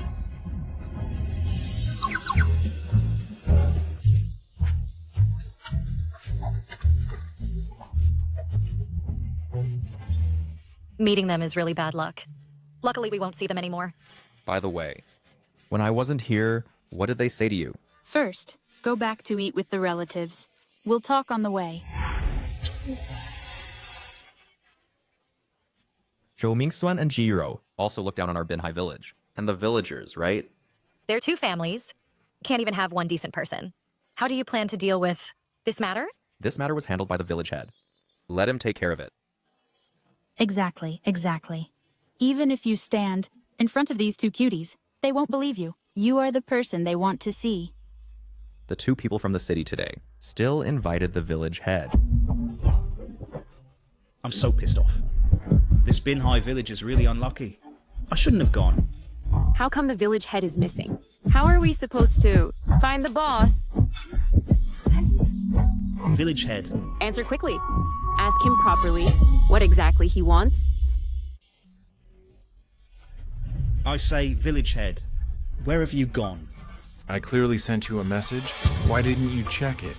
Speaker 2: Meeting them is really bad luck. Luckily, we won't see them anymore.
Speaker 6: By the way, when I wasn't here, what did they say to you?
Speaker 10: First, go back to eat with the relatives. We'll talk on the way.
Speaker 6: Zhou Mingxuan and Jiro also look down on our Binhai village. And the villagers, right?
Speaker 2: They're two families. Can't even have one decent person. How do you plan to deal with this matter?
Speaker 6: This matter was handled by the village head. Let him take care of it.
Speaker 10: Exactly. Even if you stand in front of these two cuties, they won't believe you. You are the person they want to see.
Speaker 6: The two people from the city today still invited the village head.
Speaker 9: I'm so pissed off. This Binhai village is really unlucky. I shouldn't have gone.
Speaker 4: How come the village head is missing? How are we supposed to find the boss?
Speaker 9: Village head.
Speaker 4: Answer quickly. Ask him properly what exactly he wants.
Speaker 9: I say, village head, where have you gone?
Speaker 13: I clearly sent you a message. Why didn't you check it?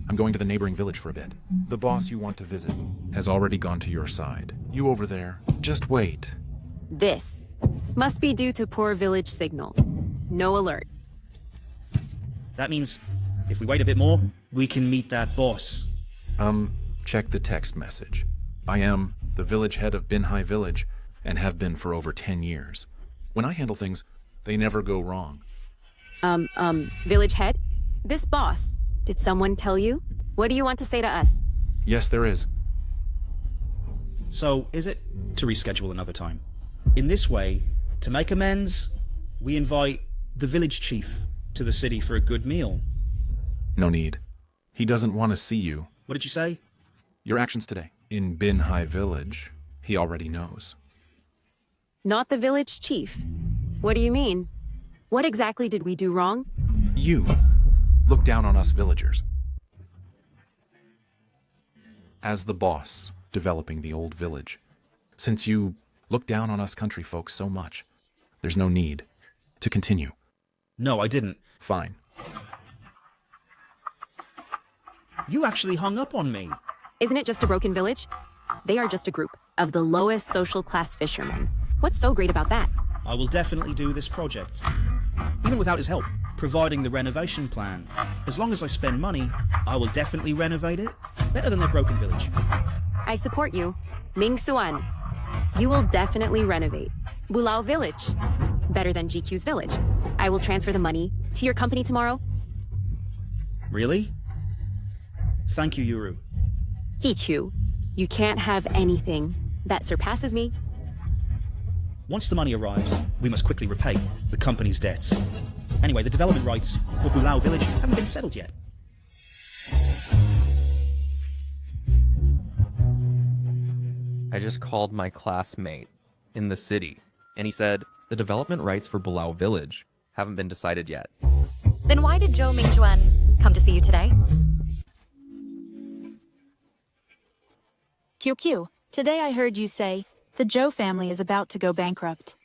Speaker 13: I'm going to the neighboring village for a bit. The boss you want to visit has already gone to your side. You over there, just wait.
Speaker 4: This must be due to poor village signal. No alert.
Speaker 9: That means if we wait a bit more, we can meet that boss.
Speaker 13: Check the text message. I am the village head of Binhai Village and have been for over 10 years. When I handle things, they never go wrong.
Speaker 4: Village head? This boss, did someone tell you? What do you want to say to us?
Speaker 13: Yes, there is.
Speaker 9: So, is it to reschedule another time? In this way, to make amends, we invite the village chief to the city for a good meal.
Speaker 13: No need. He doesn't want to see you.
Speaker 9: What did you say?
Speaker 13: Your actions today. In Binhai Village, he already knows.
Speaker 4: Not the village chief. What do you mean? What exactly did we do wrong?
Speaker 13: You look down on us villagers. As the boss developing the old village, since you look down on us country folks so much, there's no need to continue.
Speaker 9: No, I didn't.
Speaker 13: Fine.
Speaker 9: You actually hung up on me.
Speaker 4: Isn't it just a broken village? They are just a group of the lowest social class fishermen. What's so great about that?
Speaker 9: I will definitely do this project. Even without his help, providing the renovation plan. As long as I spend money, I will definitely renovate it. Better than their broken village.
Speaker 4: I support you. Ming Suan. You will definitely renovate. Bulao Village. Better than GQ's village. I will transfer the money to your company tomorrow.
Speaker 9: Really? Thank you, Yuru.
Speaker 4: Jichu, you can't have anything that surpasses me.
Speaker 9: Once the money arrives, we must quickly repay the company's debts. Anyway, the development rights for Bulao Village haven't been settled yet.
Speaker 6: I just called my classmate in the city, and he said the development rights for Bulao Village haven't been decided yet.
Speaker 2: Then why did Zhou Mingjuan come to see you today?
Speaker 10: QQ, today I heard you say the Zhou family is about to go bankrupt.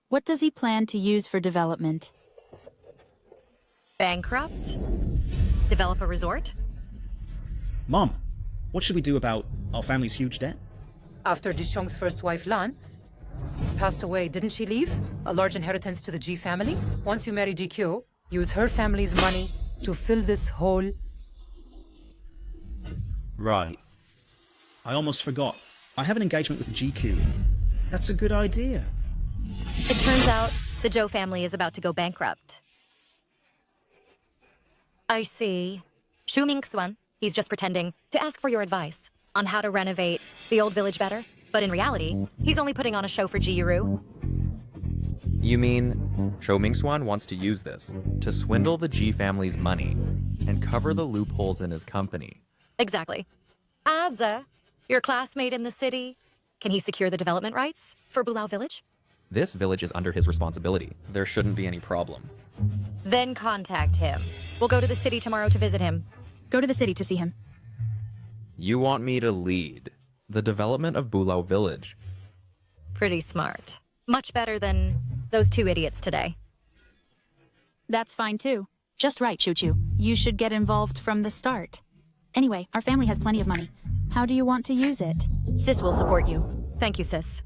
Speaker 10: What does he plan to use for development?
Speaker 2: Bankrupt? Develop a resort?
Speaker 9: Mom, what should we do about our family's huge debt?
Speaker 11: After Jishong's first wife, Lan, passed away, didn't she leave a large inheritance to the G family? Once you marry GQ, use her family's money to fill this hole.
Speaker 9: Right. I almost forgot. I have an engagement with GQ. That's a good idea.
Speaker 2: It turns out the Zhou family is about to go bankrupt. I see. Shu Mingxuan, he's just pretending to ask for your advice on how to renovate the old village better. But in reality, he's only putting on a show for Ji Yuru.
Speaker 6: You mean Shou Mingswan wants to use this to swindle the G family's money and cover the loopholes in his company?
Speaker 2: Exactly. Aza, your classmate in the city, can he secure the development rights for Bulao Village?
Speaker 6: This village is under his responsibility. There shouldn't be any problem.
Speaker 2: Then contact him. We'll go to the city tomorrow to visit him.
Speaker 10: Go to the city to see him.
Speaker 6: You want me to lead the development of Bulao Village?
Speaker 2: Pretty smart. Much better than those two idiots today.
Speaker 10: That's fine too. Just right, Choo-Choo. You should get involved from the start. Anyway, our family has plenty of money. How do you want to use it? Sis will support you.
Speaker 2: Thank you, sis.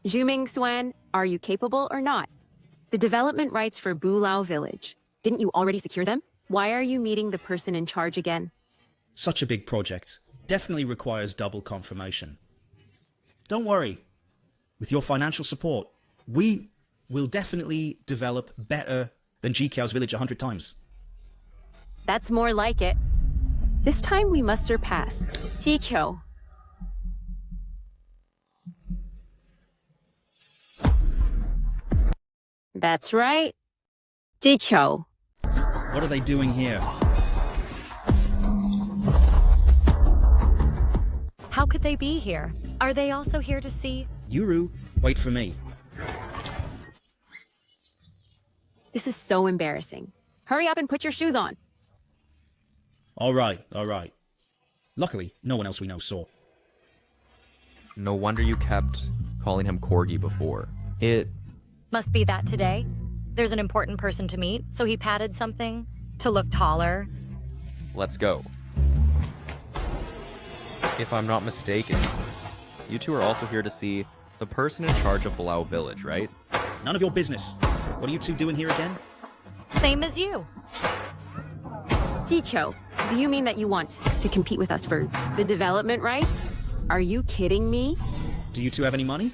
Speaker 4: Zhuming Xuan, are you capable or not? The development rights for Bulao Village. Didn't you already secure them? Why are you meeting the person in charge again?
Speaker 9: Such a big project definitely requires double confirmation. Don't worry. With your financial support, we will definitely develop better than GK's village 100 times.
Speaker 4: That's more like it. This time we must surpass Jikyo. That's right. Jikyo.
Speaker 9: What are they doing here?
Speaker 2: How could they be here? Are they also here to see?
Speaker 9: Yuru, wait for me.
Speaker 4: This is so embarrassing. Hurry up and put your shoes on.
Speaker 9: All right, all right. Luckily, no one else we know saw.
Speaker 6: No wonder you kept calling him Corgi before. It
Speaker 2: Must be that today. There's an important person to meet, so he padded something to look taller.
Speaker 6: Let's go. If I'm not mistaken, you two are also here to see the person in charge of Belau Village, right?
Speaker 9: None of your business. What are you two doing here again?
Speaker 2: Same as you.
Speaker 4: Ticho, do you mean that you want to compete with us for the development rights? Are you kidding me?
Speaker 9: Do you two have any money?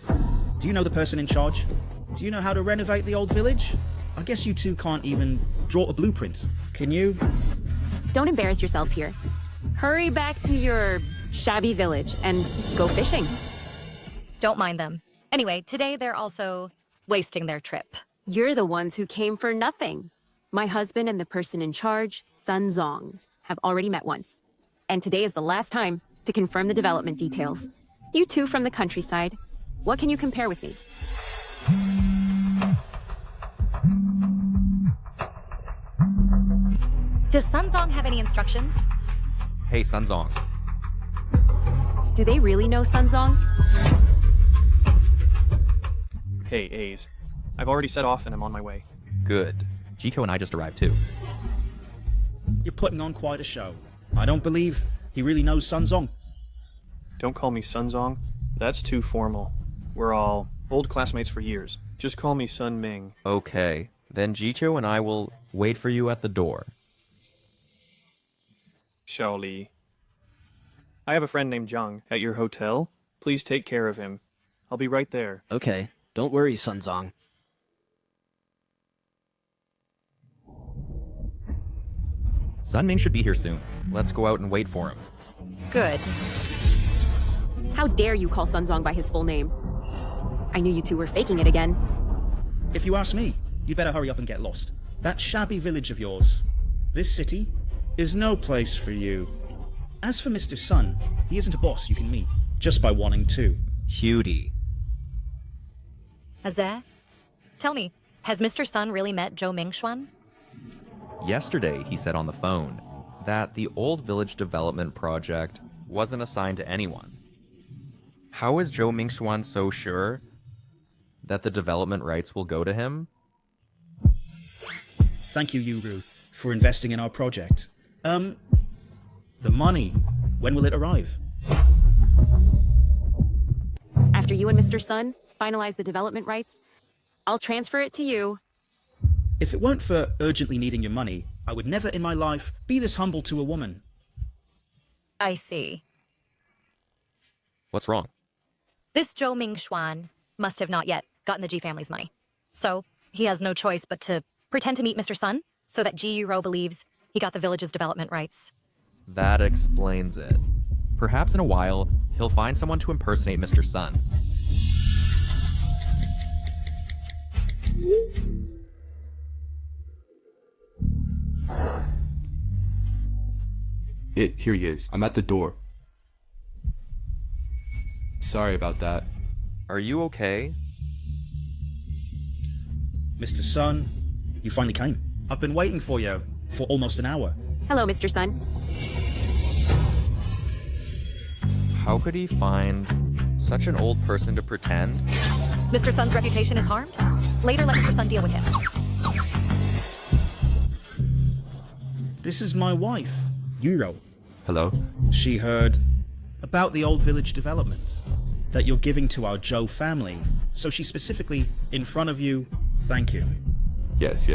Speaker 9: Do you know the person in charge? Do you know how to renovate the old village? I guess you two can't even draw a blueprint. Can you?
Speaker 4: Don't embarrass yourselves here. Hurry back to your shabby village and go fishing.
Speaker 2: Don't mind them. Anyway, today they're also wasting their trip.
Speaker 4: You're the ones who came for nothing. My husband and the person in charge, Sun Zong, have already met once. And today is the last time to confirm the development details. You two from the countryside, what can you compare with me?
Speaker 2: Does Sun Zong have any instructions?
Speaker 6: Hey, Sunzong.
Speaker 4: Do they really know Sun Zong?
Speaker 16: Hey, A's. I've already set off and I'm on my way.
Speaker 6: Good. Jiko and I just arrived too.
Speaker 9: You're putting on quite a show. I don't believe he really knows Sun Zong.
Speaker 16: Don't call me Sun Zong. That's too formal. We're all old classmates for years. Just call me Sun Ming.
Speaker 6: Okay. Then Jicho and I will wait for you at the door.
Speaker 16: Xiao Li. I have a friend named Zhang at your hotel. Please take care of him. I'll be right there.
Speaker 5: Okay, don't worry, Sun Zong.
Speaker 6: Sun Ming should be here soon. Let's go out and wait for him.
Speaker 2: Good.
Speaker 4: How dare you call Sun Zong by his full name? I knew you two were faking it again.
Speaker 9: If you ask me, you'd better hurry up and get lost. That shabby village of yours, this city, is no place for you. As for Mr. Sun, he isn't a boss you can meet, just by wanting to.
Speaker 6: Cutie.
Speaker 2: Azeh? Tell me, has Mr. Sun really met Zhou Mingxuan?
Speaker 6: Yesterday, he said on the phone that the old village development project wasn't assigned to anyone. How is Zhou Mingxuan so sure that the development rights will go to him?
Speaker 9: Thank you, Yuru, for investing in our project. The money, when will it arrive?
Speaker 4: After you and Mr. Sun finalize the development rights, I'll transfer it to you.
Speaker 9: If it weren't for urgently needing your money, I would never in my life be this humble to a woman.
Speaker 2: I see.
Speaker 6: What's wrong?
Speaker 2: This Zhou Mingxuan must have not yet gotten the G family's money. So, he has no choice but to pretend to meet Mr. Sun so that Ji Yuro believes he got the village's development rights.
Speaker 6: That explains it. Perhaps in a while, he'll find someone to impersonate Mr. Sun.
Speaker 17: Here he is. I'm at the door. Sorry about that.
Speaker 6: Are you okay?
Speaker 9: Mr. Sun, you finally came. I've been waiting for you for almost an hour.
Speaker 4: Hello, Mr. Sun.
Speaker 6: How could he find such an old person to pretend?
Speaker 2: Mr. Sun's reputation is harmed? Later, let Mr. Sun deal with him.
Speaker 9: This is my wife, Yuro.
Speaker 17: Hello?
Speaker 9: She heard about the old village development that you're giving to our Zhou family. So she specifically, in front of you, thank you.
Speaker 17: Yes.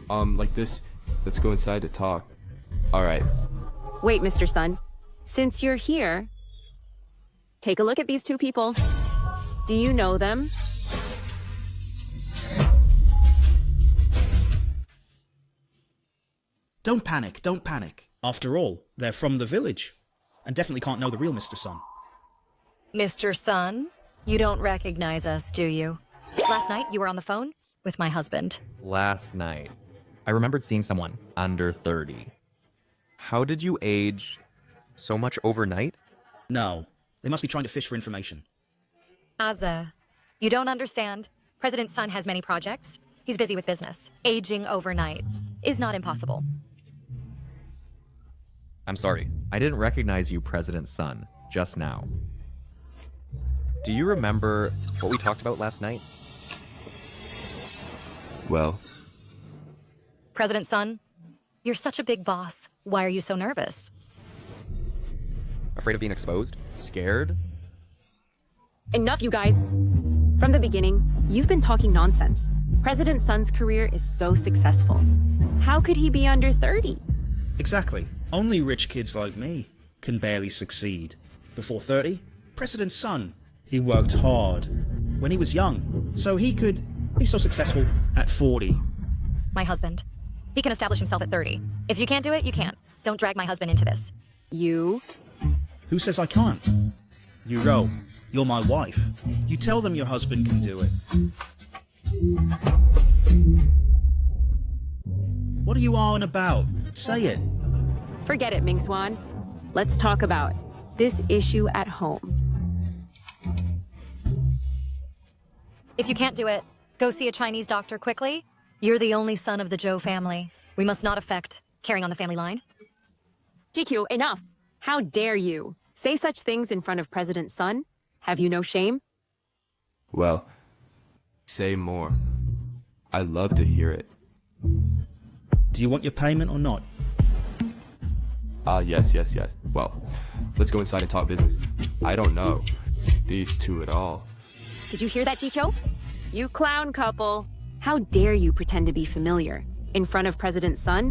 Speaker 17: Like this, let's go inside to talk. Alright.
Speaker 4: Wait, Mr. Sun. Since you're here, take a look at these two people. Do you know them?
Speaker 9: Don't panic, don't panic. After all, they're from the village, and definitely can't know the real Mr. Sun.
Speaker 2: Mr. Sun, you don't recognize us, do you? Last night, you were on the phone with my husband.
Speaker 6: Last night, I remembered seeing someone under 30. How did you age so much overnight?
Speaker 9: No, They must be trying to fish for information.
Speaker 2: Aza, you don't understand. President Sun has many projects. He's busy with business. Aging overnight is not impossible.
Speaker 6: I'm sorry. I didn't recognize you, President Sun, just now. Do you remember what we talked about last night?
Speaker 17: Well,
Speaker 2: President Sun, you're such a big boss. Why are you so nervous?
Speaker 6: Afraid of being exposed? Scared?
Speaker 4: Enough, you guys. From the beginning, you've been talking nonsense. President Sun's career is so successful. How could he be under 30?
Speaker 9: Exactly. Only rich kids like me can barely succeed. Before 30, President Sun, he worked hard when he was young, so he could be so successful at 40.
Speaker 2: My husband. He can establish himself at 30. If you can't do it, you can't. Don't drag my husband into this.
Speaker 4: You?
Speaker 9: Who says I can't? You go. You're my wife. You tell them your husband can do it. What are you on about? Say it.
Speaker 4: Forget it, Ming Swan. Let's talk about this issue at home.
Speaker 2: If you can't do it, go see a Chinese doctor quickly. You're the only son of the Zhou family. We must not affect carrying on the family line.
Speaker 4: GQ, enough! How dare you say such things in front of President Sun? Have you no shame?
Speaker 17: well, say more. I love to hear it.
Speaker 9: Do you want your payment or not?
Speaker 17: Yes. Well, let's go inside and talk business. I don't know these two at all.
Speaker 4: Did you hear that, Jicho? You clown couple. How dare you pretend to be familiar in front of President Sun?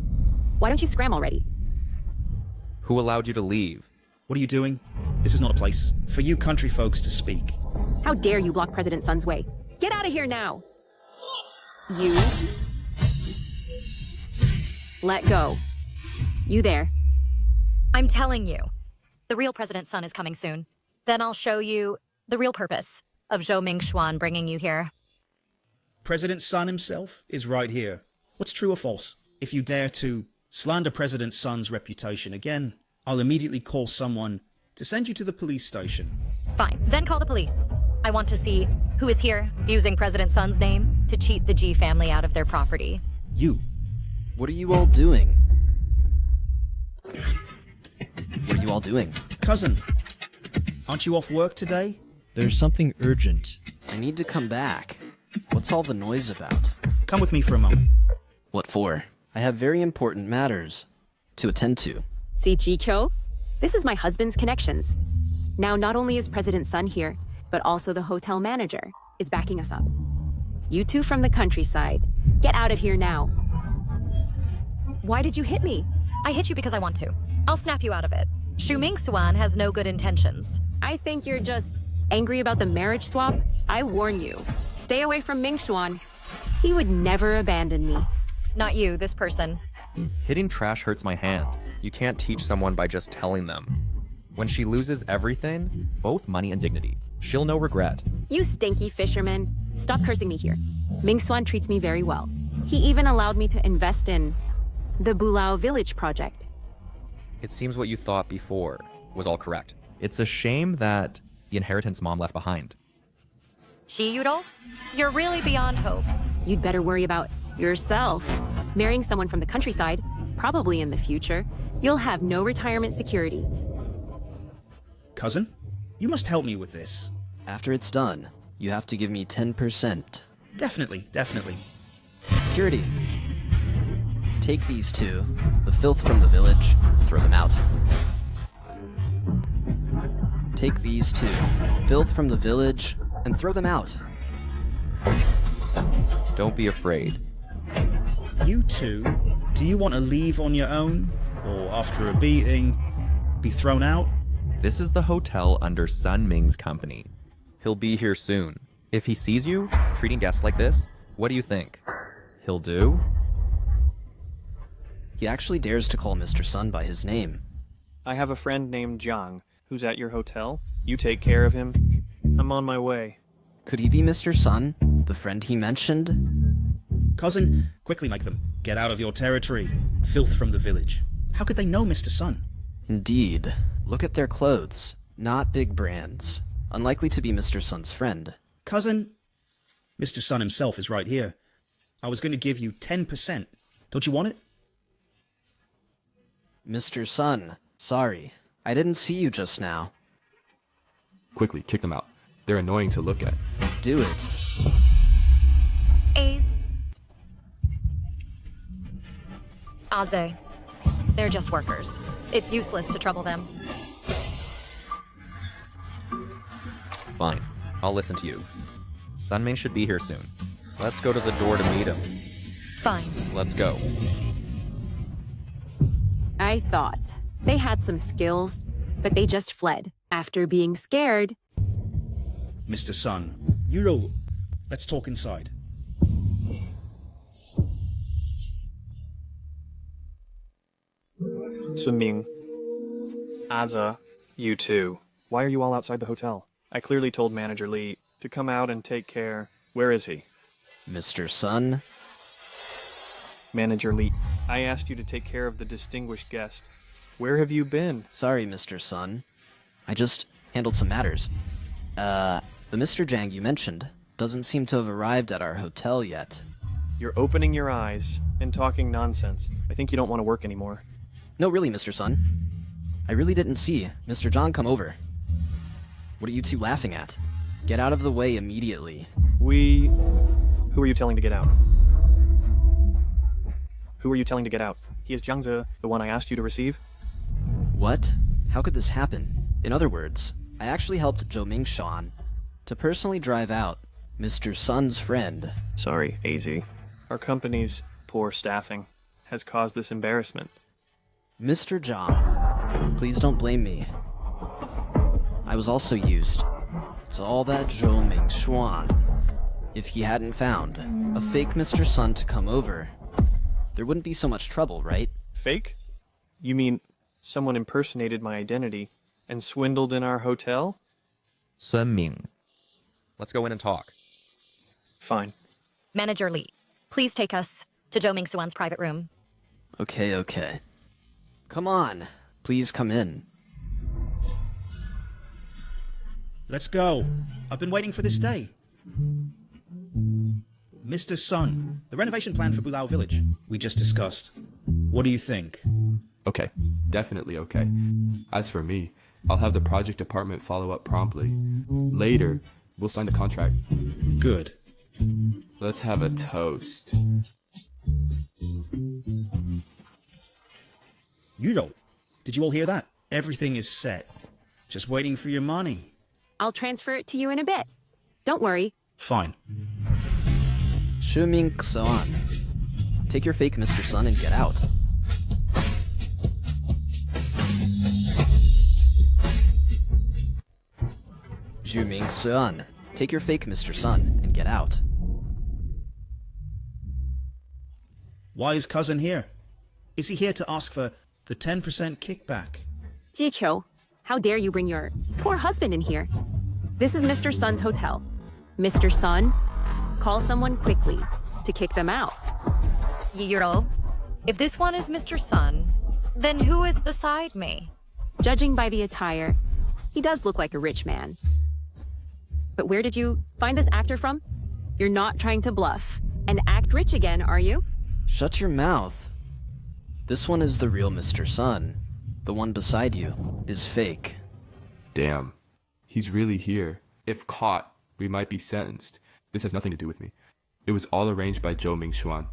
Speaker 4: Why don't you scram already?
Speaker 6: Who allowed you to leave?
Speaker 9: What are you doing? This is not a place for you country folks to speak.
Speaker 4: How dare you block President Sun's way? Get out of here now! You. Let go. You there.
Speaker 2: I'm telling you, the real President Sun is coming soon. Then I'll show you the real purpose of Zhou Mingxuan bringing you here.
Speaker 9: President Sun himself is right here. What's true or false? If you dare to slander President Sun's reputation again, I'll immediately call someone to send you to the police station.
Speaker 2: Fine, then call the police. I want to see who is here using President Sun's name to cheat the G family out of their property.
Speaker 9: You.
Speaker 5: What are you all doing? What are you all doing?
Speaker 9: Cousin, aren't you off work today?
Speaker 5: There's something urgent. I need to come back. What's all the noise about?
Speaker 9: Come with me for a moment.
Speaker 5: What for? I have very important matters to attend to.
Speaker 4: See, Jikyo? This is my husband's connections. Now, not only is President Sun here, but also the hotel manager is backing us up. You two from the countryside, get out of here now. Why did you hit me?
Speaker 2: I hit you because I want to. I'll snap you out of it. Shu Mingxuan has no good intentions.
Speaker 4: I think you're just angry about the marriage swap. I warn you, stay away from Mingxuan. He would never abandon me.
Speaker 2: Not you, this person.
Speaker 6: Hitting trash hurts my hand. You can't teach someone by just telling them. When she loses everything, both money and dignity, she'll know regret.
Speaker 4: You stinky fisherman. Stop cursing me here. Mingxuan treats me very well. He even allowed me to invest in the Bulao Village project.
Speaker 6: It seems what you thought before was all correct. It's a shame that the inheritance Mom left behind.
Speaker 2: Shiyuro, you're really beyond hope.
Speaker 4: You'd better worry about yourself. Marrying someone from the countryside, probably in the future, you'll have no retirement security.
Speaker 9: Cousin, you must help me with this.
Speaker 5: After it's done, you have to give me 10%.
Speaker 9: Definitely.
Speaker 5: Security. Take these two, the filth from the village, throw them out. Take these two, filth from the village, and throw them out.
Speaker 6: Don't be afraid.
Speaker 9: You two, do you want to leave on your own? Or after a beating, be thrown out?
Speaker 6: This is the hotel under Sun Ming's company. He'll be here soon. If he sees you treating guests like this, what do you think he'll do?
Speaker 5: He actually dares to call Mr. Sun by his name.
Speaker 16: I have a friend named Jiang who's at your hotel. You take care of him. I'm on my way.
Speaker 5: Could he be Mr. Sun, the friend he mentioned?
Speaker 9: Cousin, quickly make them get out of your territory. Filth from the village. How could they know Mr. Sun?
Speaker 5: Indeed. Look at their clothes. Not big brands. Unlikely to be Mr. Sun's friend.
Speaker 9: Cousin, Mr. Sun himself is right here. I was going to give you 10%. Don't you want it?
Speaker 5: Mr. Sun, sorry. I didn't see you just now.
Speaker 17: Quickly, kick them out. They're annoying to look at.
Speaker 5: Do it.
Speaker 2: Ace. Aze. They're just workers. It's useless to trouble them.
Speaker 6: Fine. I'll listen to you. Sunming should be here soon. Let's go to the door to meet him.
Speaker 2: Fine.
Speaker 6: Let's go.
Speaker 4: I thought. They had some skills, but they just fled after being scared.
Speaker 9: Mr. Sun, Euro, let's talk inside.
Speaker 16: Sunming. Aza. You too. Why are you all outside the hotel? I clearly told Manager Lee to come out and take care. Where is he?
Speaker 5: Mr. Sun?
Speaker 16: Manager Lee, I asked you to take care of the distinguished guest. Where have you been?
Speaker 5: Sorry, Mr. Sun. I just handled some matters. The Mr. Jang you mentioned doesn't seem to have arrived at our hotel yet.
Speaker 16: You're opening your eyes and talking nonsense. I think you don't want to work anymore.
Speaker 5: No, really, Mr. Sun. I really didn't see Mr. John come over. What are you two laughing at? Get out of the way immediately.
Speaker 16: Who are you telling to get out? Who are you telling to get out? He is Jiangze, the one I asked you to receive?
Speaker 5: What? How could this happen? In other words, I actually helped Zhou Mingshan to personally drive out Mr. Sun's friend.
Speaker 16: Sorry, AZ. Our company's poor staffing has caused this embarrassment.
Speaker 5: Mr. Zhang, please don't blame me. I was also used. It's all that Zhou Mingshan. If he hadn't found a fake Mr. Sun to come over, there wouldn't be so much trouble, right?
Speaker 16: Fake? You mean someone impersonated my identity and swindled in our hotel?
Speaker 6: Sunming. Let's go in and talk.
Speaker 16: Fine.
Speaker 2: Manager Lee, please take us to Zhou Mingxuan's private room.
Speaker 5: Okay. Come on. Please come in.
Speaker 9: Let's go. I've been waiting for this day. Mr. Sun, the renovation plan for Bulao Village, we just discussed. What do you think?
Speaker 17: Okay, definitely okay. As for me, I'll have the project department follow up promptly. Later, we'll sign the contract.
Speaker 9: Good.
Speaker 17: Let's have a toast.
Speaker 9: Euro, did you all hear that? Everything is set. Just waiting for your money.
Speaker 4: I'll transfer it to you in a bit. Don't worry.
Speaker 9: Fine.
Speaker 5: Zhou Mingshan, take your fake Mr. Sun and get out. Zhou Mingshan, take your fake Mr. Sun and get out.
Speaker 9: Why is cousin here? Is he here to ask for the 10% kickback?
Speaker 4: Jiqiu, how dare you bring your poor husband in here? This is Mr. Sun's hotel. Mr. Sun, call someone quickly to kick them out.
Speaker 2: Yiro, if this one is Mr. Sun, then who is beside me?
Speaker 4: Judging by the attire, he does look like a rich man. But where did you find this actor from? You're not trying to bluff and act rich again, are you?
Speaker 5: Shut your mouth. This one is the real Mr. Sun. The one beside you is fake.
Speaker 17: Damn. He's really here. If caught, we might be sentenced. This has nothing to do with me. It was all arranged by Zhou Mingshan.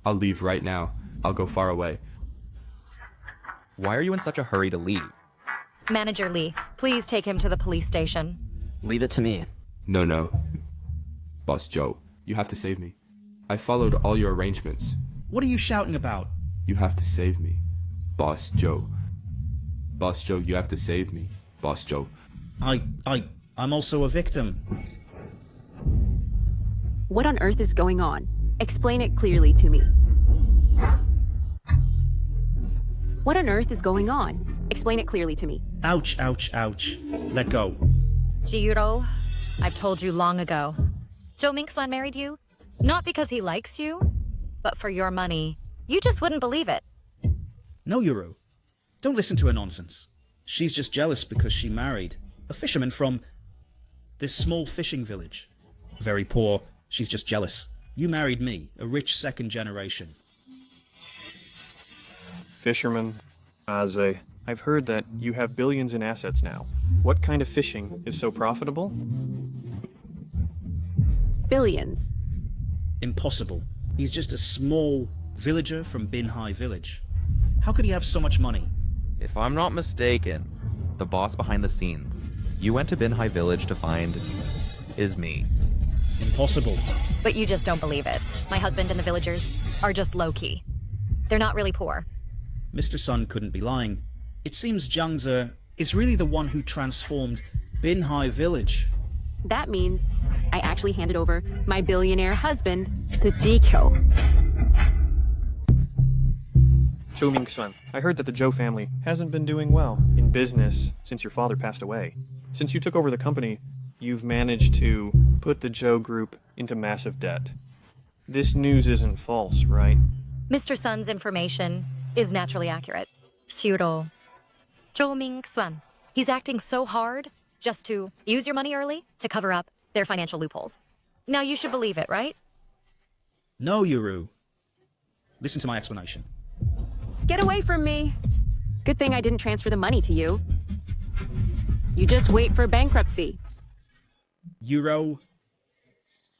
Speaker 17: I'll leave right now. I'll go far away.
Speaker 6: Why are you in such a hurry to leave?
Speaker 2: Manager Lee, please take him to the police station.
Speaker 5: Leave it to me.
Speaker 17: No. Boss Zhou, you have to save me. I followed all your arrangements.
Speaker 9: What are you shouting about?
Speaker 17: You have to save me. Boss Zhou. Boss Zhou, you have to save me. Boss Zhou.
Speaker 9: I'm also a victim.
Speaker 4: What on earth is going on? Explain it clearly to me. What on earth is going on? Explain it clearly to me.
Speaker 9: Ouch. Let go.
Speaker 2: Jiro, I've told you long ago. Zhou Mingshan married you, not because he likes you, but for your money. You just wouldn't believe it.
Speaker 9: No, Yuru. Don't listen to her nonsense. She's just jealous because she married a fisherman from this small fishing village. Very poor. She's just jealous. You married me, a rich second generation.
Speaker 16: Fisherman, Aze, I've heard that you have billions in assets now. What kind of fishing is so profitable?
Speaker 4: Billions.
Speaker 9: Impossible. He's just a small villager from Binhai village. How could he have so much money?
Speaker 6: If I'm not mistaken, the boss behind the scenes you went to Binhai village to find is me.
Speaker 9: Impossible.
Speaker 2: But you just don't believe it. My husband and the villagers are just low-key. They're not really poor.
Speaker 9: Mr. Sun couldn't be lying. It seems Jiangze is really the one who transformed Binhai village.
Speaker 4: That means I actually handed over my billionaire husband to Jikyo.
Speaker 16: Zhou Xuan, I heard that the Zhou family hasn't been doing well in business since your father passed away. Since you took over the company, you've managed to put the Zhou group into massive debt. This news isn't false, right?
Speaker 2: Mr. Sun's information is naturally accurate. Zhou Xuan. He's acting so hard just to use your money early to cover up their financial loopholes. Now you should believe it, right?
Speaker 9: No, Yuru. Listen to my explanation.
Speaker 4: Get away from me! Good thing I didn't transfer the money to you. You just wait for bankruptcy.
Speaker 9: Euro.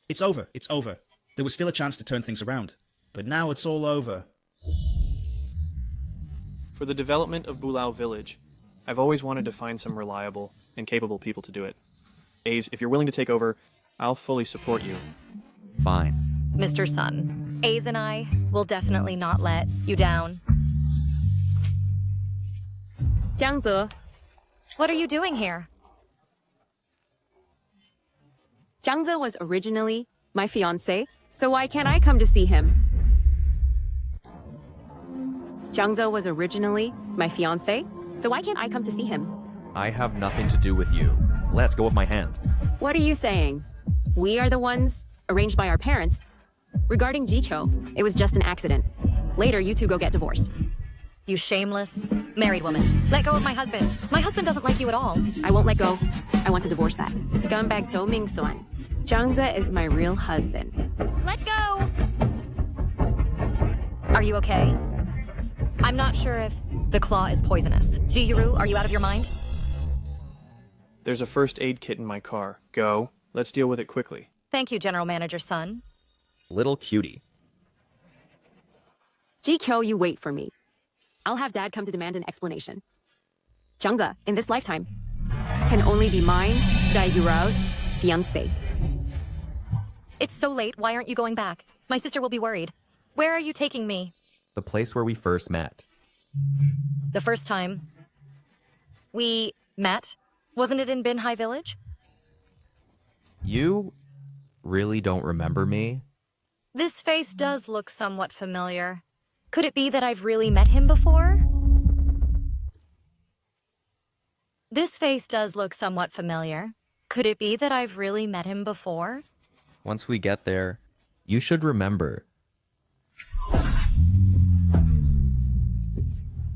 Speaker 9: It's over. It's over. There was still a chance to turn things around. But now it's all over.
Speaker 16: For the development of Bulao Village, I've always wanted to find some reliable and capable people to do it. Aze, if you're willing to take over, I'll fully support you.
Speaker 6: Fine.
Speaker 2: Mr. Sun, Aze and I will definitely not let you down.
Speaker 4: Jiangze.
Speaker 2: What are you doing here?
Speaker 4: Jiangze was originally my fiancé, so why can't I come to see him? Jiangze was originally my fiancé, so why can't I come to see him?
Speaker 6: I have nothing to do with you. Let go of my hand.
Speaker 4: What are you saying? We are the ones arranged by our parents. Regarding Jikyo, it was just an accident. Later, you two go get divorced.
Speaker 2: You shameless, married woman. Let go of my husband. My husband doesn't like you at all.
Speaker 4: I won't let go. I want to divorce that. Scumbag Zhou Xuan. Jiangze is my real husband.
Speaker 2: Let go! Are you okay? I'm not sure if the claw is poisonous. Jiyuru, are you out of your mind?
Speaker 16: There's a first aid kit in my car. Go. Let's deal with it quickly.
Speaker 2: Thank you, General Manager Sun.
Speaker 6: Little cutie.
Speaker 4: Jikyo, you wait for me. I'll have Dad come to demand an explanation. Jiangze, in this lifetime, can only be mine, Jai Yuro's fiancé.
Speaker 2: It's so late. Why aren't you going back? My sister will be worried. Where are you taking me?
Speaker 6: The place where we first met.
Speaker 2: The first time we met? Wasn't it in Binhai Village?
Speaker 6: You really don't remember me?
Speaker 2: This face does look somewhat familiar. Could it be that I've really met him before? This face does look somewhat familiar. Could it be that I've really met him before?
Speaker 6: Once we get there, you should remember.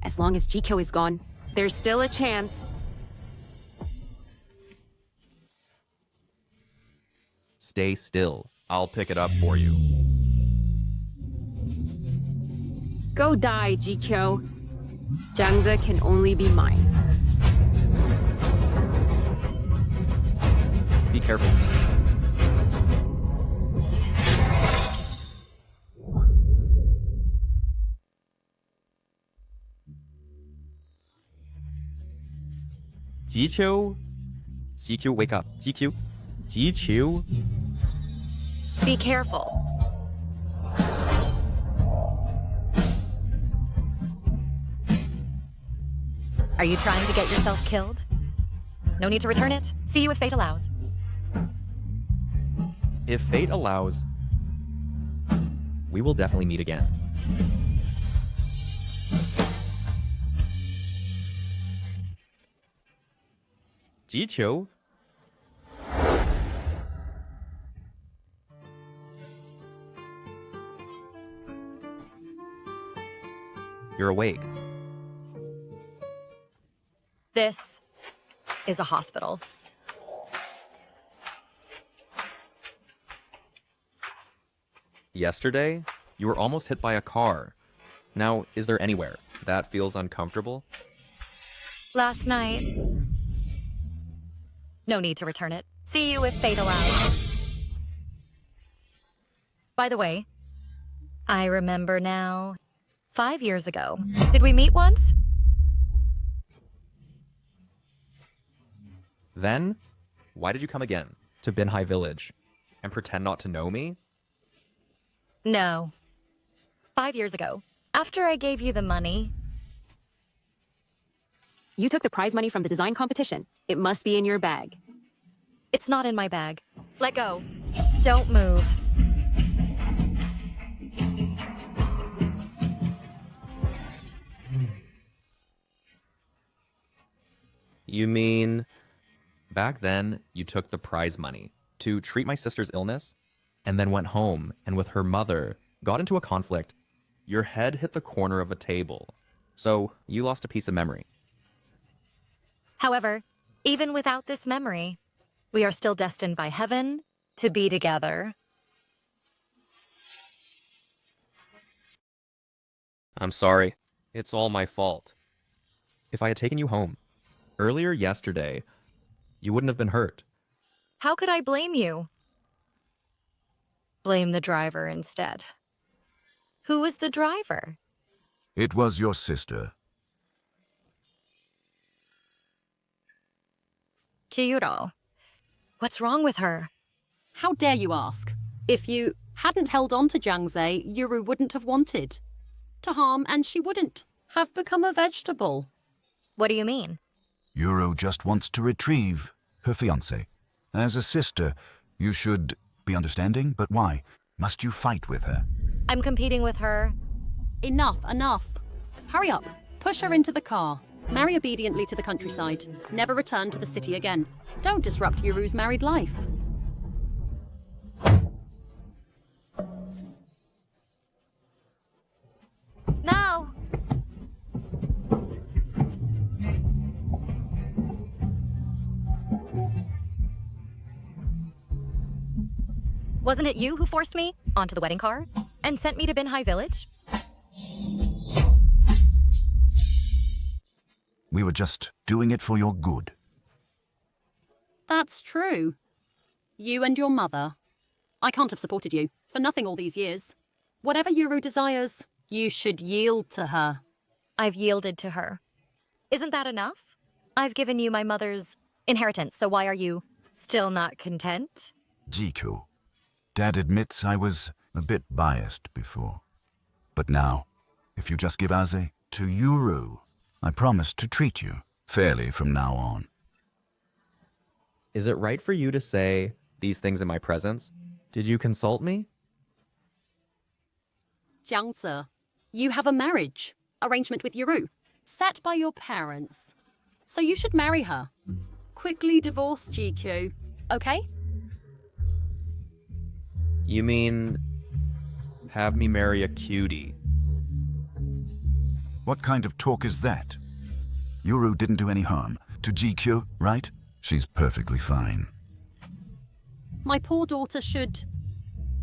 Speaker 4: As long as Jikyo is gone, there's still a chance.
Speaker 6: Stay still. I'll pick it up for you.
Speaker 4: Go die, Jikyo. Jiangze can only be mine.
Speaker 6: Be careful. Jiqiu? Jiqiu, wake up. Jiqiu? Jiqiu?
Speaker 2: Be careful. Are you trying to get yourself killed? No need to return it. See you if fate allows.
Speaker 6: If fate allows, we will definitely meet again. Jiqiu? You're awake.
Speaker 2: This is a hospital.
Speaker 6: Yesterday, you were almost hit by a car. Now, is there anywhere that feels uncomfortable?
Speaker 2: Last night. No need to return it. See you if fate allows. By the way, I remember now. 5 years ago. Did we meet once?
Speaker 6: Then, why did you come again to Binhai Village and pretend not to know me?
Speaker 2: No. 5 years ago. After I gave you the money.
Speaker 4: You took the prize money from the design competition. It must be in your bag.
Speaker 2: It's not in my bag. Let go. Don't move.
Speaker 6: You mean, back then you took the prize money to treat my sister's illness and then went home and with her mother got into a conflict. Your head hit the corner of a table, so you lost a piece of memory.
Speaker 2: However, even without this memory, we are still destined by heaven to be together.
Speaker 6: I'm sorry. It's all my fault. If I had taken you home earlier yesterday, you wouldn't have been hurt.
Speaker 2: How could I blame you? Blame the driver instead. Who was the driver?
Speaker 3: It was your sister.
Speaker 2: Chihiro. What's wrong with her?
Speaker 1: How dare you ask? If you hadn't held on to Jiangze, Yuru wouldn't have wanted to harm, and she wouldn't have become a vegetable.
Speaker 2: What do you mean?
Speaker 3: Yuru just wants to retrieve her fiancé. As a sister, you should be understanding, but why? Must you fight with her?
Speaker 2: I'm competing with her.
Speaker 1: Enough, enough. Hurry up. Push her into the car. Marry obediently to the countryside. Never return to the city again. Don't disrupt Yuru's married life.
Speaker 2: No! Wasn't it you who forced me onto the wedding car and sent me to Binhai Village?
Speaker 3: We were just doing it for your good.
Speaker 1: That's true. You and your mother. I can't have supported you for nothing all these years. Whatever Yuru desires, you should yield to her.
Speaker 2: I've yielded to her. Isn't that enough? I've given you my mother's inheritance, so why are you still not content?
Speaker 3: Jiku, Dad admits I was a bit biased before. But now, if you just give Aze to Yuru, I promise to treat you fairly from now on.
Speaker 6: Is it right for you to say these things in my presence? Did you consult me?
Speaker 1: Jiangze, you have a marriage arrangement with Yuru, set by your parents. So you should marry her. Quickly divorce GQ, okay?
Speaker 6: You mean have me marry a cutie?
Speaker 3: What kind of talk is that? Yuru didn't do any harm to GQ, right? She's perfectly fine.
Speaker 1: My poor daughter should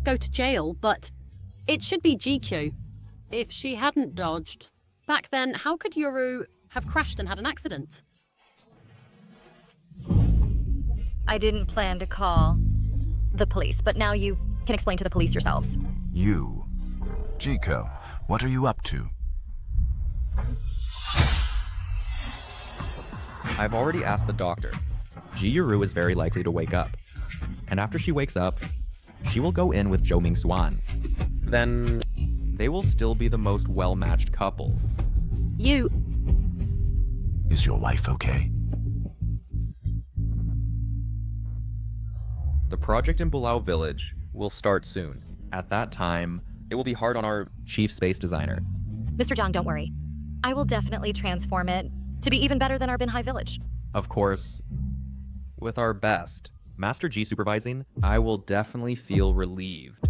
Speaker 1: go to jail, but it should be GQ. If she hadn't dodged. Back then, how could Yuru have crashed and had an accident?
Speaker 2: I didn't plan to call the police, but now you can explain to the police yourselves.
Speaker 3: You. Chico, what are you up to?
Speaker 6: I've already asked the doctor. Ji-Yuru is very likely to wake up. And after she wakes up, she will go in with Zhou Ming-Xuan. Then they will still be the most well-matched couple.
Speaker 1: You...
Speaker 3: Is your wife okay?
Speaker 6: The project in Bulao Village will start soon. At that time, it will be hard on our chief space designer.
Speaker 2: Mr. Zhang, don't worry. I will definitely transform it to be even better than our Binhai Village.
Speaker 6: Of course, with our best Master G supervising, I will definitely feel relieved